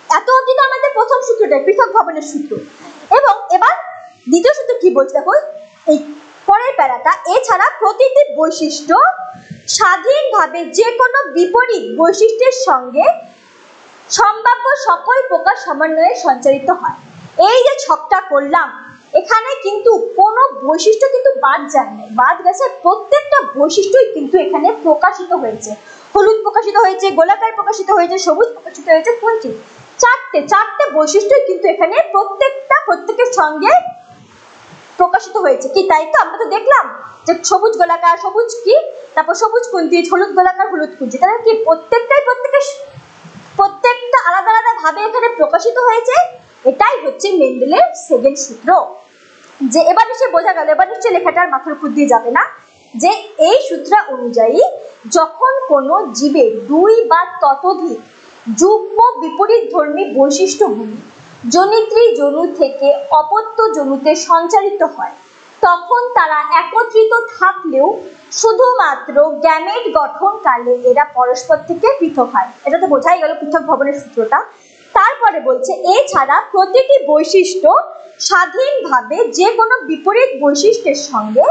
এত অবধি তো আমাদের প্রথম সূত্রটাই পৃথক ভবনের সূত্র। এবং এবার দ্বিতীয় সূত্র কি বলছে দেখো, এই পরের প্যারাটা, এছাড়া প্রতিটি বৈশিষ্ট্য স্বাধীনভাবে যে কোনো বিপরীত বৈশিষ্ট্যের সঙ্গে সম্ভাব্য সকল প্রকার সমন্বয়ে সঞ্চারিত হয়। এই যে ছকটা করলাম, এখানে কিন্তু কোনো বৈশিষ্ট্য কিন্তু বাদ যায় না, বাদ গেছে, প্রত্যেকটা বৈশিষ্ট্যই কিন্তু এখানে প্রকাশিত হয়েছে। হলুদ প্রকাশিত হয়েছে, গোলাকার প্রকাশিত হয়েছে, সবুজ প্রকাশিত হয়েছে, কুঞ্চিত, চারটে বৈশিষ্ট্য কিন্তু এখানে প্রত্যেকের সঙ্গে প্রকাশিত হয়েছে। কি তাই তো? আমরা তো দেখলাম যে সবুজ গোলাকার, সবুজ কি, তারপর সবুজ কুঞ্চিত, হলুদ গোলাকার, হলুদ কুঞ্চিত, তাহলে কি প্রত্যেকটা আলাদা আলাদা ভাবে এখানে প্রকাশিত হয়েছে। এটাই হচ্ছে মেন্ডেলের সেকেন্ড সূত্র। যে এবার নিশ্চয়ই বোঝা গেল, এবার নিশ্চয়ই লেখাটার মাথার উপর দিয়ে যাবে না, যে এই সূত্র অনুযায়ী যখন কোনো জীবের দুই বা ততোধিক যুগ্ম বিপরীতধর্মী বৈশিষ্ট্যগুলি জনিত্রী জনু থেকে অপত্য জনুতে সঞ্চারিত হয়, তখন তারা একত্রিত থাকলেও শুধুমাত্র গ্যামেট গঠনকালে এরা পরস্পর থেকে পৃথক হয়। এটা তো বোঝাই গেল পৃথক ভবনের সূত্রটা। তারপরে বলছে এছাড়া প্রতিটি বৈশিষ্ট্য স্বাধীনভাবে যে কোনো বিপরীত বৈশিষ্ট্যের সঙ্গে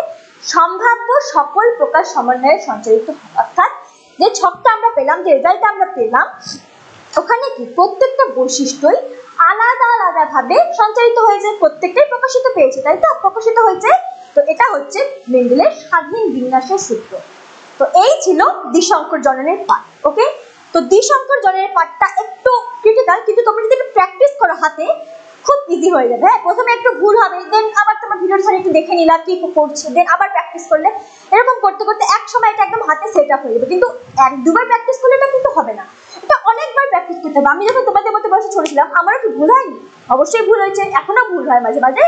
সম্ভাব্য সকল প্রকার সমন্বয়ে সঞ্চারিত হয়। অর্থাৎ যে ছকটা আমরা পেলাম, যে রেজাল্টটা আমরা পেলাম, ওখানে কি প্রত্যেকটা বৈশিষ্ট্যই আলাদা আলাদা ভাবে সঞ্চারিত হয়েছে, প্রত্যেকটাই প্রকাশিত পেয়েছে, তাই তো? প্রকাশিত হয়েছে। তো এটা হচ্ছে মেন্ডেলের স্বাধীন বিন্যাসের সূত্র। তো এই ছিল দ্বিসংকর জননের পাঠ। ওকে, তো দ্বিসংকর জননের পাঠটা একটু ক্রিটিক্যাল, কিন্তু তোমরা যদি একটু প্র্যাকটিস করো হাতে, খুব ইজি হয়ে যাবে। হ্যাঁ, প্রথমে একটু ভুল হবে, দেন আবার তোমার ভিডিওর সাথে একটু দেখে নিলা কি করছে, দেন আবার প্র্যাকটিস করলে, এরকম করতে করতে এক সময় এটা একদম হাতে সেট আপ হয়ে যাবে। কিন্তু এক দুবার প্র্যাকটিস করলে এটা কিন্তু হবে না, এটা অনেকবার প্র্যাকটিস করতে হবে। আমি যখন তোমাদের মতো বয়সে ছোটছিলাম, আমারও কি ভুল হয়নি? অবশ্যই ভুল হয়েছে, এখনো ভুল হয় মাঝে মাঝে।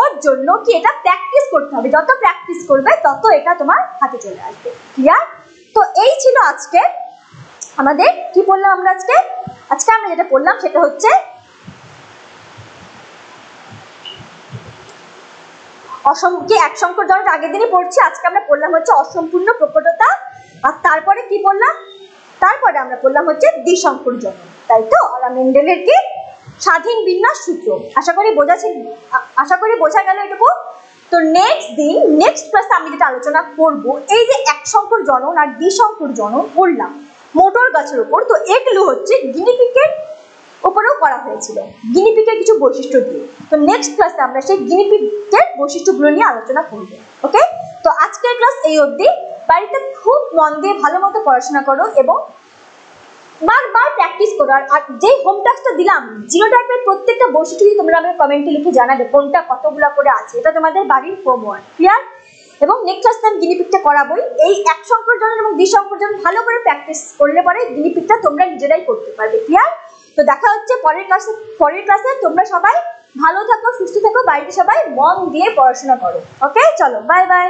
ওর জন্য কি এটা প্র্যাকটিস করতে হবে, যত প্র্যাকটিস করবে তত এটা তোমার হাতে চলে আসবে। ক্লিয়ার? তো এই ছিল আজকে আমাদের, কি পড়লাম আমরা আজকে? আজকে আমরা যেটা পড়লাম সেটা হচ্ছে এক সংকর জনন আগের দিনই পড়ছি, আজকে আমরা পড়লাম হচ্ছে অসম্পূর্ণ প্রকটতা। আর তারপরে কি পড়লাম? তারপরে আমরা পড়লাম হচ্ছে দ্বিসংকর জনন, তাই তো? আর মেন্ডেলের কি স্বাধীন বিন্যাস সূত্র। আশা করি বোঝা গেল এটুকু। তো নেক্সট ক্লাসে আমি যেটা আলোচনা করব, এই যে এক সংকর জনন আর দ্বিসংকর জনন পড়লাম মোটর গাছের উপর, তো এগুলো হচ্ছে গিনিপিগের উপরেও করা হয়েছিল, গিনিপিগের কিছু বৈশিষ্ট্য দিয়ে। তো নেক্সট ক্লাসে আমরা সেই গিনিপিগের বৈশিষ্ট্যগুলো নিয়ে আলোচনা করব। ওকে, তো আজকের ক্লাস এই অবধি। বাড়িতে খুব মন দিয়ে ভালো মতো পড়াশোনা করো এবং বারবার প্র্যাকটিস করো। আর যে হোম টাস্কটা দিলাম, জিনোটাইপের প্রত্যেকটা বৈশিষ্ট্য তোমরা আমাকে কমেন্টে লিখে জানাবে কোনটা কতগুলো করে আছে, এটা তোমাদের বাড়ির হোমওয়ার্ক। ক্লিয়ার? এবং নেক্সট ক্লাসে আমি গিনিপিগটা করাবোই। এই এক সংকর জনন এবং দ্বিসংকর জনন ভালো করে প্র্যাকটিস করলে পরে গিনিপিগটা তোমরা নিজেরাই করতে পারবে। ক্লিয়ার? তো দেখা হচ্ছে পরের ক্লাসে। তোমরা সবাই ভালো থাকো, সুস্থ থাকো, বাড়িতে সবাই মন দিয়ে পড়াশোনা করো। ওকে, চলো, বাই বাই।